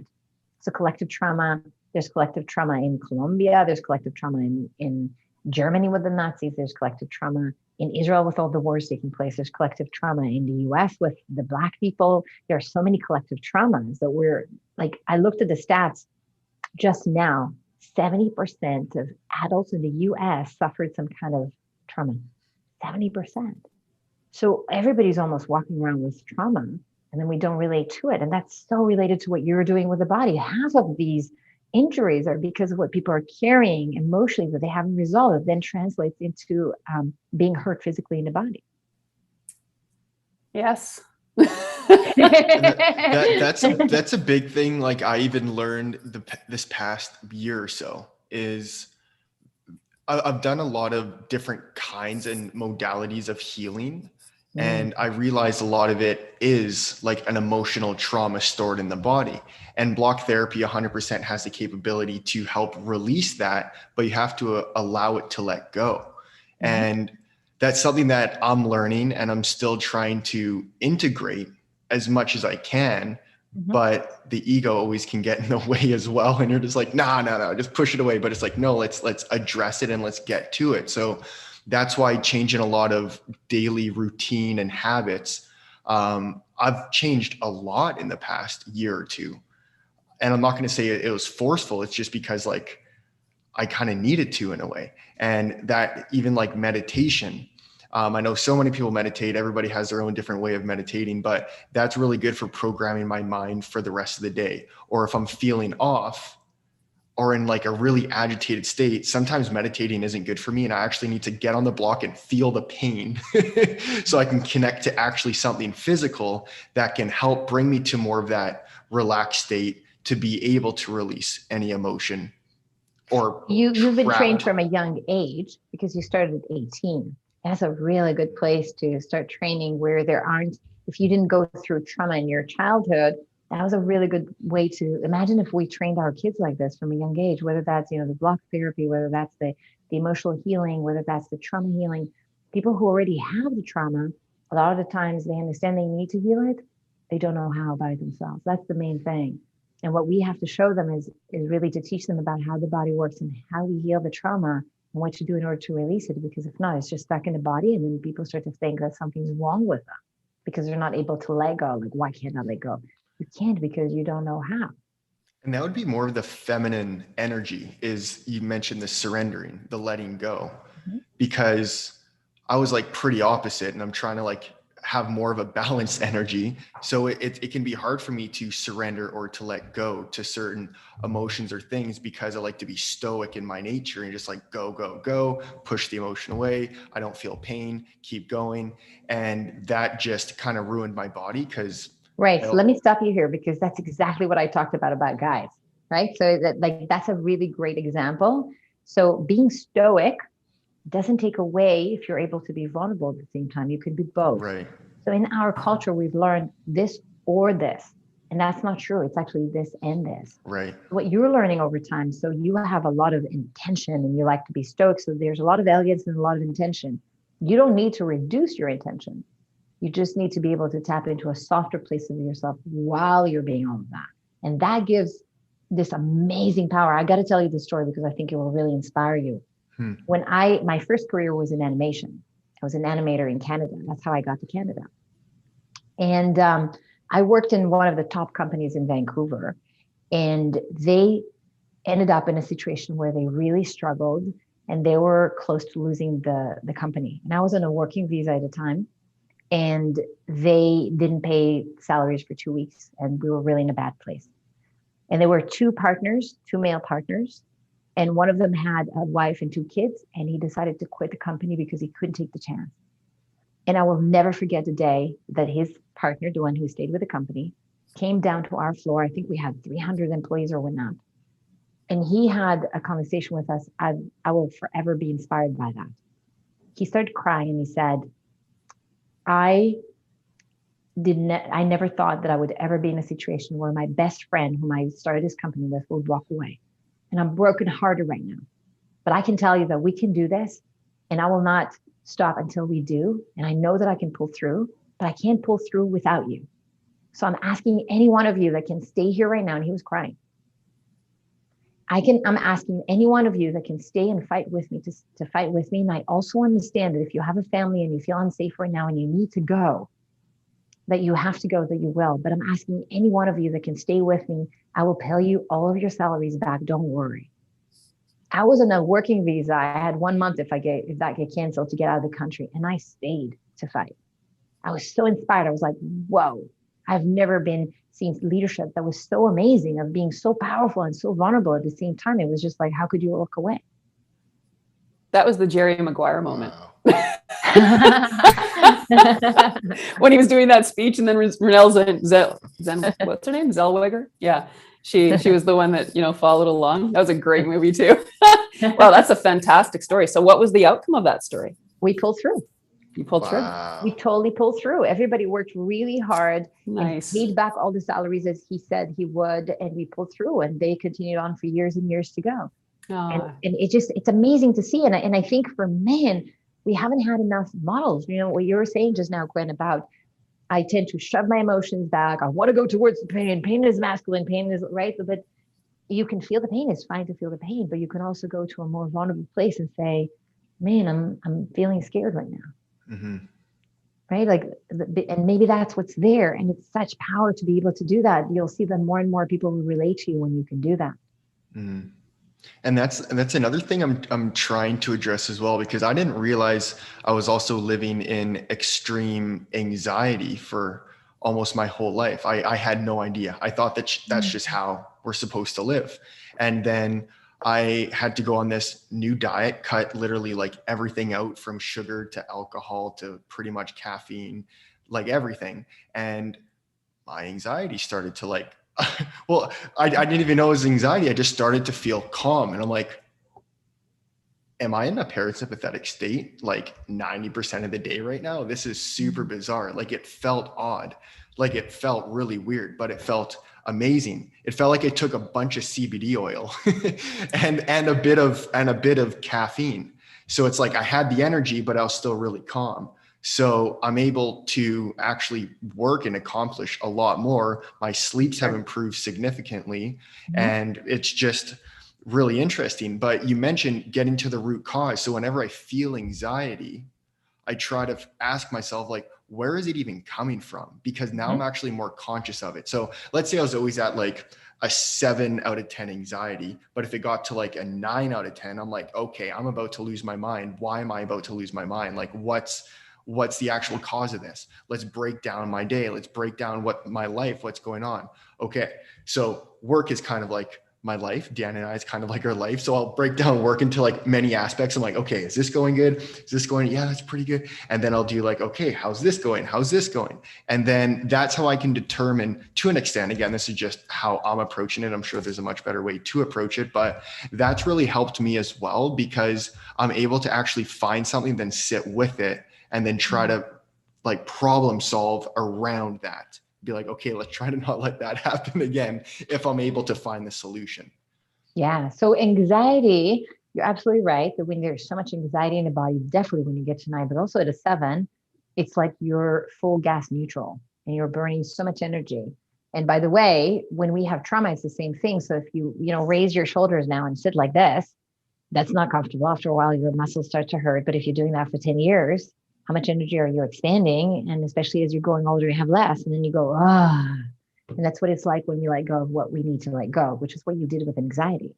So collective trauma, there's collective trauma in Colombia, there's collective trauma in Germany with the Nazis, there's collective trauma in Israel with all the wars taking place, there's collective trauma in the US with the Black people. There are so many collective traumas that we're like, I looked at the stats just now. 70% of adults in the US suffered some kind of trauma. 70%. So everybody's almost walking around with trauma, and then we don't relate to it. And that's so related to what you're doing with the body. Half of these injuries are because of what people are carrying emotionally that they haven't resolved. It then translates into being hurt physically in the body. Yes. That's a big thing. Like I even learned this past year or so is I've done a lot of different kinds and modalities of healing. And I realized a lot of it is like an emotional trauma stored in the body. And block therapy 100% has the capability to help release that, but you have to allow it to let go. And that's something that I'm learning and I'm still trying to integrate as much as I can, but the ego always can get in the way as well. And you're just like, no, just push it away. But it's like, no, let's address it and let's get to it. So that's why changing a lot of daily routine and habits, I've changed a lot in the past year or two. And I'm not going to say it was forceful. It's just because like I kind of needed to in a way. And that even like meditation, I know so many people meditate. Everybody has their own different way of meditating, but that's really good for programming my mind for the rest of the day. Or if I'm feeling off or in like a really agitated state, sometimes meditating isn't good for me. And I actually need to get on the block and feel the pain so I can connect to actually something physical that can help bring me to more of that relaxed state to be able to release any emotion. Or you've been trained from a young age because you started at 18. That's a really good place to start training where there aren't, if you didn't go through trauma in your childhood, that was a really good way to imagine if we trained our kids like this from a young age, whether that's, the block therapy, whether that's the emotional healing, whether that's the trauma healing. People who already have the trauma, a lot of the times they understand they need to heal it. They don't know how by themselves. That's the main thing. And what we have to show them is really to teach them about how the body works and how we heal the trauma and what to do in order to release it. Because if not, it's just stuck in the body. And then people start to think that something's wrong with them because they're not able to let go. Like, why can't I let go? You can't because you don't know how. And that would be more of the feminine energy is you mentioned the surrendering, the letting go, because I was like pretty opposite and I'm trying to like have more of a balanced energy. So it can be hard for me to surrender or to let go to certain emotions or things because I like to be stoic in my nature and just like go, push the emotion away. I don't feel pain, keep going. And that just kind of ruined my body because right. So let me stop you here because that's exactly what I talked about guys, right? So that's a really great example. So being stoic doesn't take away if you're able to be vulnerable at the same time. You could be both. Right. So in our culture, we've learned this or this. And that's not true. It's actually this and this. Right. What you're learning over time. So you have a lot of intention and you like to be stoic. So there's a lot of elegance and a lot of intention. You don't need to reduce your intention. You just need to be able to tap into a softer place of yourself while you're being all of that. And that gives this amazing power. I got to tell you the story because I think it will really inspire you. When my first career was in animation. I was an animator in Canada. That's how I got to Canada. And I worked in one of the top companies in Vancouver, and they ended up in a situation where they really struggled and they were close to losing the company. And I was on a working visa at the time, and they didn't pay salaries for 2 weeks, and we were really in a bad place. And there were two male partners, and one of them had a wife and 2 kids, and he decided to quit the company because he couldn't take the chance. And I will never forget the day that his partner, the one who stayed with the company, came down to our floor. I think we had 300 employees or whatnot. And he had a conversation with us. I will forever be inspired by that. He started crying and he said, I never thought that I would ever be in a situation where my best friend, whom I started this company with, would walk away. And I'm brokenhearted right now. But I can tell you that we can do this, and I will not stop until we do. And I know that I can pull through, but I can't pull through without you. So I'm asking any one of you that can stay here right now. And he was crying. I'm asking any one of you that can stay and fight with me to fight with me. And I also understand that if you have a family and you feel unsafe right now and you need to go, that you have to go, that you will. But I'm asking any one of you that can stay with me. I will pay you all of your salaries back. Don't worry. I was on a working visa. I had 1 month if that get canceled to get out of the country. And I stayed to fight. I was so inspired. I was like, whoa, I've never seen leadership that was so amazing, of being so powerful and so vulnerable at the same time. It was just like, how could you walk away? That was the Jerry Maguire moment. Wow. When he was doing that speech, and then Renelle what's her name? Zellweger? Yeah. She was the one that, followed along. That was a great movie too. Wow, that's a fantastic story. So what was the outcome of that story? We pulled through. You pulled through? We totally pulled through. Everybody worked really hard. Nice. And paid back all the salaries as he said he would, and we pulled through, and they continued on for years and years to go. And it's amazing to see. And I think for men, we haven't had enough models. What you were saying just now, Gwen, about I tend to shove my emotions back. I want to go towards the pain. Pain is masculine. Pain is right. But you can feel the pain. It's fine to feel the pain, but you can also go to a more vulnerable place and say, man, I'm feeling scared right now. Mm-hmm. Right? And maybe that's what's there. And it's such power to be able to do that. You'll see that more and more people will relate to you when you can do that. Mm-hmm. And that's another thing I'm trying to address as well, because I didn't realize I was also living in extreme anxiety for almost my whole life. I had no idea. I thought that that's just how we're supposed to live. And then I had to go on this new diet, cut literally like everything out, from sugar to alcohol to pretty much caffeine, like everything. And my anxiety started to well, I didn't even know it was anxiety. I just started to feel calm. And I'm like, am I in a parasympathetic state like 90% of the day right now? This is super bizarre. Like, it felt odd. Like, it felt really weird, but it felt amazing. It felt like it took a bunch of CBD oil and a bit of caffeine. So it's like I had the energy, but I was still really calm. So I'm able to actually work and accomplish a lot more. My sleeps have improved significantly, and it's just really interesting. But you mentioned getting to the root cause. So whenever I feel anxiety, I try to ask myself, like, where is it even coming from? Because now I'm actually more conscious of it. So let's say I was always at like a 7 out of 10 anxiety, but if it got to like a 9 out of 10, I'm like, okay, I'm about to lose my mind. Why am I about to lose my mind? Like, what's the actual cause of this? Let's break down my day. Let's break down what's going on. Okay. So work is kind of like my life. Dan and I is kind of like our life. So I'll break down work into like many aspects. I'm like, okay, is this going good? Is this going? Yeah, that's pretty good. And then I'll do like, okay, how's this going? How's this going? And then that's how I can determine, to an extent, again, this is just how I'm approaching it. I'm sure there's a much better way to approach it, but that's really helped me as well, because I'm able to actually find something, then sit with it, and then try to like problem solve around that. be like, okay, let's try to not let that happen again if I'm able to find the solution. Yeah. So anxiety, you're absolutely right that when there's so much anxiety in the body, definitely when you get to 9, but also at a 7, it's like you're full gas neutral and you're burning so much energy. And by the way, when we have trauma, it's the same thing. So if you raise your shoulders now and sit like this, that's not comfortable. After a while, your muscles start to hurt. But if you're doing that for 10 years, how much energy are you expanding? And especially as you're going older, you have less. And then you go, ah. And that's what it's like when we let go of what we need to let go, which is what you did with anxiety.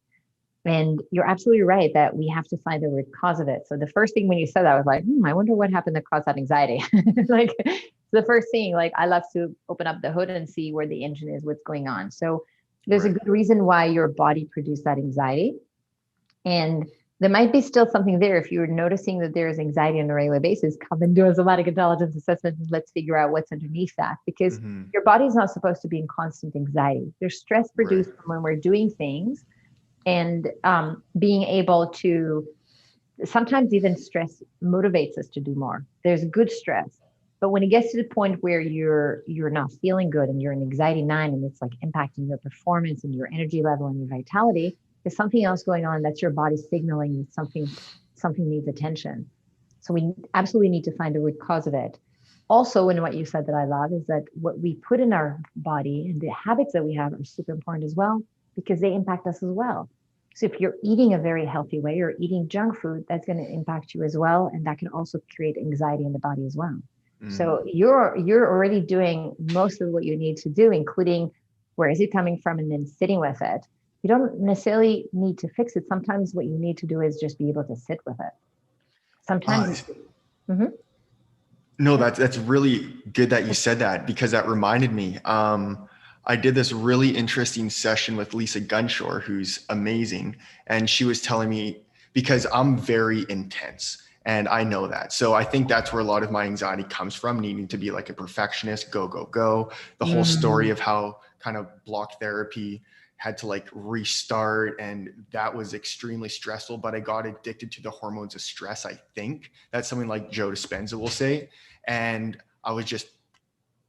And you're absolutely right that we have to find the root cause of it. So the first thing when you said that, I was like, I wonder what happened that caused that anxiety. Like the first thing, like I love to open up the hood and see where the engine is, what's going on. So there's a good reason why your body produced that anxiety. And there might be still something there. If you're noticing that there is anxiety on a regular basis, come and do a somatic intelligence assessment and let's figure out what's underneath that, because your body's not supposed to be in constant anxiety. There's stress produced from when we're doing things, and being able to, sometimes even stress motivates us to do more. There's good stress, but when it gets to the point where you're not feeling good and you're in anxiety 9 and it's like impacting your performance and your energy level and your vitality, there's something else going on. That's your body signaling that something needs attention. So we absolutely need to find the root cause of it. Also, and what you said that I love is that what we put in our body and the habits that we have are super important as well, because they impact us as well. So if you're eating a very healthy way or eating junk food, that's going to impact you as well. And that can also create anxiety in the body as well. So you're already doing most of what you need to do, including where is it coming from and then sitting with it. You don't necessarily need to fix it. Sometimes what you need to do is just be able to sit with it. Sometimes. No, that's really good that you said that, because that reminded me. I did this really interesting session with Lisa Gunshore, who's amazing. And she was telling me, because I'm very intense and I know that. So I think that's where a lot of my anxiety comes from, needing to be like a perfectionist, go, go, go. The whole story of how kind of block therapy had to like restart, and that was extremely stressful, but I got addicted to the hormones of stress. I think that's something like Joe Dispenza will say. And I was just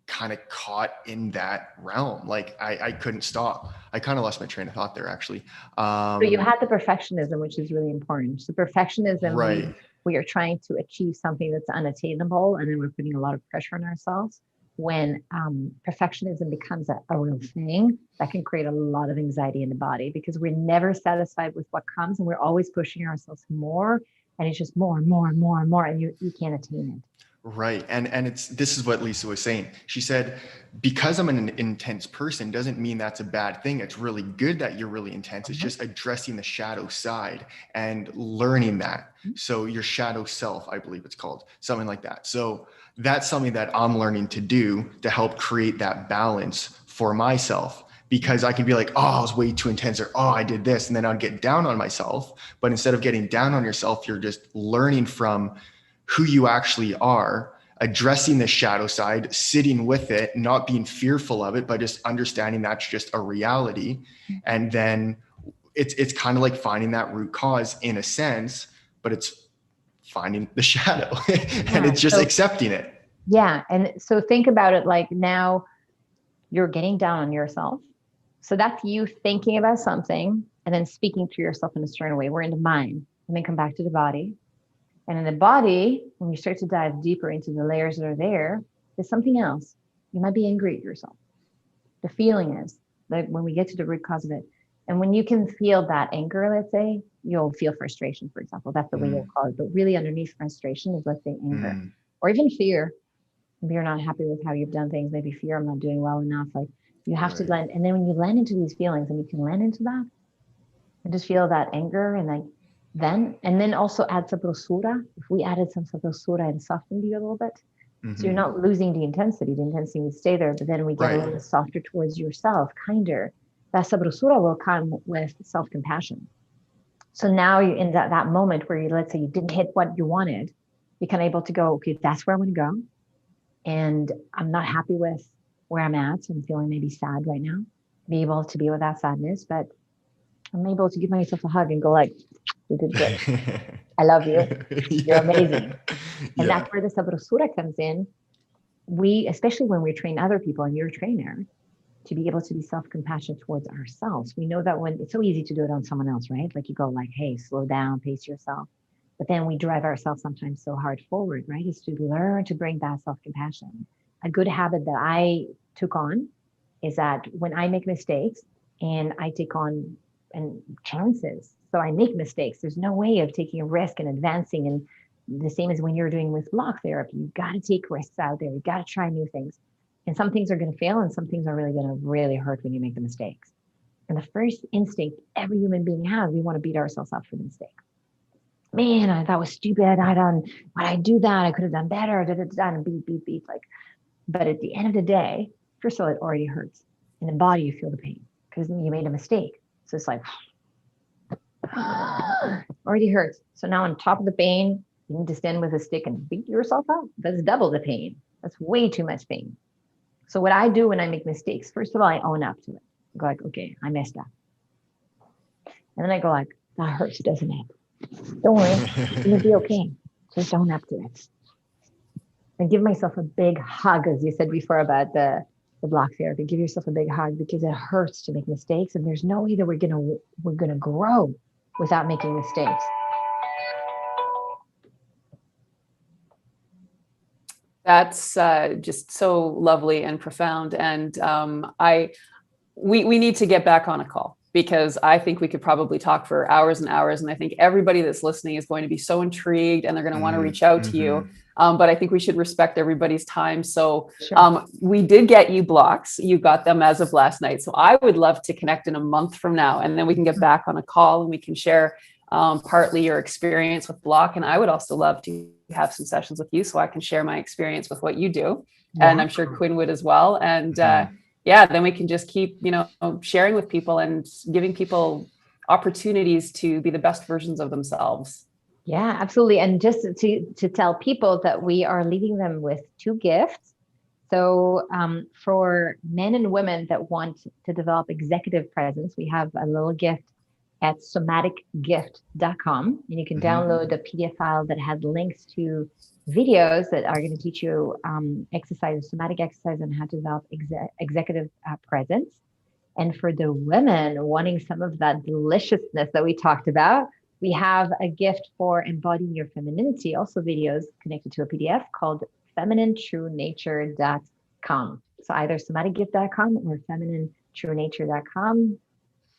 kind of caught in that realm. Like I couldn't stop. I kind of lost my train of thought there, actually. But you had the perfectionism, which is really important. So perfectionism, right. we are trying to achieve something that's unattainable, and then we're putting a lot of pressure on ourselves. When perfectionism becomes a real thing, that can create a lot of anxiety in the body, because we're never satisfied with what comes, and we're always pushing ourselves more, and it's just more and more and more and more, and you can't attain it. Right. And this is what Lisa was saying. She said, because I'm an intense person doesn't mean that's a bad thing. It's really good that you're really intense. It's just addressing the shadow side and learning that. So your shadow self, I believe it's called, something like that. So that's something that I'm learning to do to help create that balance for myself. Because I can be like, oh, I was way too intense, or, oh, I did this. And then I'd get down on myself. But instead of getting down on yourself, you're just learning from who you actually are, addressing the shadow side, sitting with it, not being fearful of it, but just understanding that's just a reality. And then it's kind of like finding that root cause in a sense, but it's finding the shadow and it's just accepting it. Yeah. And so think about it like now you're getting down on yourself. So that's you thinking about something and then speaking to yourself in a certain way. We're in the mind, and then come back to the body. And in the body, when you start to dive deeper into the layers that are there, there's something else. You might be angry at yourself. The feeling is like when we get to the root cause of it. And when you can feel that anger, let's say, you'll feel frustration, for example. That's the way you'll call it. But really underneath frustration is, let's say, anger or even fear. Maybe you're not happy with how you've done things. Maybe fear, I'm not doing well enough. Like you have to land. And then when you land into these feelings and you can land into that and just feel that anger and like, and then also add sabrosura. If we added some sabrosura and softened you a little bit, so you're not losing the intensity would stay there, but then we get a little softer towards yourself, kinder. That sabrosura will come with self-compassion. So now you're in that moment where let's say you didn't hit what you wanted, you're kind of able to go, okay, that's where I want to go. And I'm not happy with where I'm at. So I'm feeling maybe sad right now. Be able to be with that sadness, but I'm able to give myself a hug and go like, you did good. I love you. You're amazing. And that's where the sabrosura comes in. we, especially when we train other people and you're a trainer, to be able to be self-compassionate towards ourselves. We know that when it's so easy to do it on someone else, right? Like you go like, hey, slow down, pace yourself. But then we drive ourselves sometimes so hard forward, right? Is to learn to bring that self-compassion. A good habit that I took on is that when I make mistakes and I take on and chances, so I make mistakes, there's no way of taking a risk and advancing. And the same as when you're doing with block therapy, you got to take risks out there. You got to try new things. And some things are going to fail and some things are really going to really hurt when you make the mistakes. And the first instinct every human being has, we want to beat ourselves up for the mistake. Man, that was stupid. Why'd I do that? I could have done better. And beat. Like, but at the end of the day, first of all, it already hurts. In the body, you feel the pain because you made a mistake. So it's like, already hurts. So now on top of the pain, you need to stand with a stick and beat yourself up. That's double the pain. That's way too much pain. So what I do when I make mistakes, first of all, I own up to it. I go like, okay, I messed up. And then I go like, that hurts, doesn't it? Don't worry, it's gonna be okay. Just own up to it. And give myself a big hug, as you said before about the block therapy. Give yourself a big hug because it hurts to make mistakes, and there's no way that we're gonna grow without making mistakes. That's just so lovely and profound. And we need to get back on a call because I think we could probably talk for hours and hours. And I think everybody that's listening is going to be so intrigued and they're going to want to reach out to you. But I think we should respect everybody's time. So we did get you blocks. You got them as of last night. So I would love to connect in a month from now, and then we can get back on a call and we can share partly your experience with block. And I would also love to have some sessions with you so I can share my experience with what you do. Yeah. And I'm sure Quinn would as well. And then we can just keep, sharing with people and giving people opportunities to be the best versions of themselves. Yeah, absolutely. And just to tell people that we are leaving them with 2 gifts. So for men and women that want to develop executive presence, we have a little gift at somaticgift.com, and you can download a PDF file that had links to videos that are going to teach you somatic exercise and how to develop executive presence. And for the women wanting some of that deliciousness that we talked about, we have a gift for embodying your femininity, also videos connected to a PDF called femininetruenature.com. So either somaticgift.com or femininetruenature.com.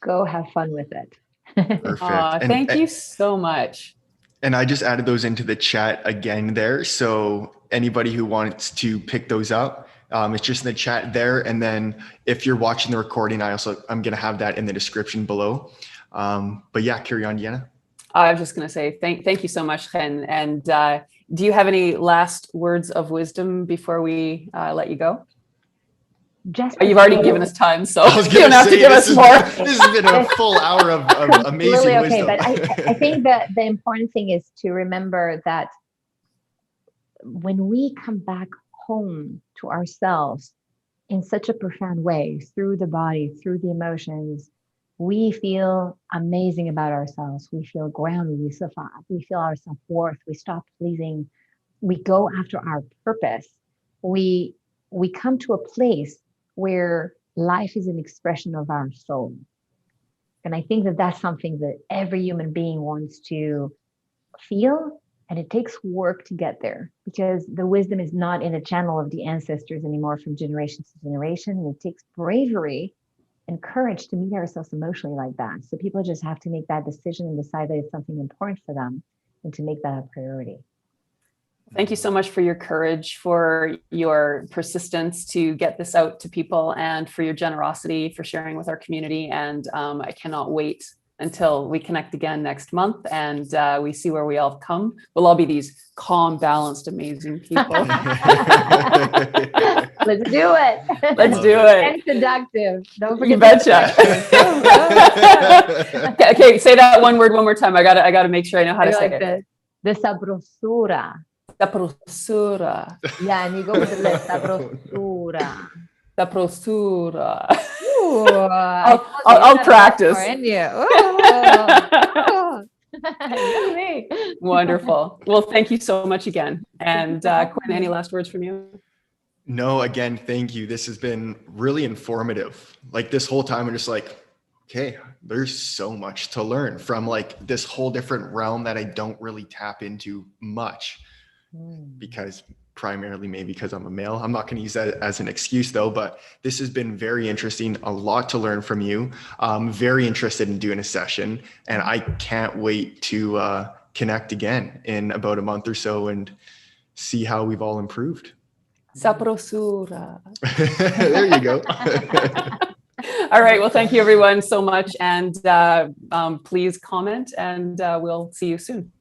Go have fun with it. Perfect. Thank you so much. And I just added those into the chat again there. So anybody who wants to pick those up, it's just in the chat there. And then if you're watching the recording, I'm going to have that in the description below. But yeah, carry on, Diana. I was just going to say, thank you so much, Chen. And do you have any last words of wisdom before we let you go? You've already given us time, so you don't have to give us more. This has been a full hour of amazing really okay, wisdom. But I think that the important thing is to remember that when we come back home to ourselves in such a profound way, through the body, through the emotions, we feel amazing about ourselves. We feel grounded. We feel our self-worth. We stop pleasing. We go after our purpose. We come to a place where life is an expression of our soul. And I think that that's something that every human being wants to feel. And it takes work to get there because the wisdom is not in the channel of the ancestors anymore from generation to generation. And it takes bravery and courage to meet ourselves emotionally like that. So people just have to make that decision and decide that it's something important for them and to make that a priority. Thank you so much for your courage, for your persistence to get this out to people, and for your generosity for sharing with our community. And I cannot wait until we connect again next month and we see where we all come. We'll all be these calm, balanced, amazing people. Let's do it. Let's do it. And seductive. Don't forget. You betcha. Okay, say that one word one more time. I gotta make sure I know how to say it. The sabrosura. Sabrosura. Yeah, and you go with the sabrosura. Sabrosura. I'll practice. Wonderful. Well, thank you so much again. And Quinn, any last words from you? No, again, thank you. This has been really informative. Like this whole time, I'm just like, okay, there's so much to learn from like this whole different realm that I don't really tap into much because primarily maybe because I'm a male. I'm not going to use that as an excuse though, but this has been very interesting. A lot to learn from you. I'm very interested in doing a session and I can't wait to connect again in about a month or so and see how we've all improved. Saprosura. There you go. All right. Well, thank you everyone so much. And please comment and we'll see you soon.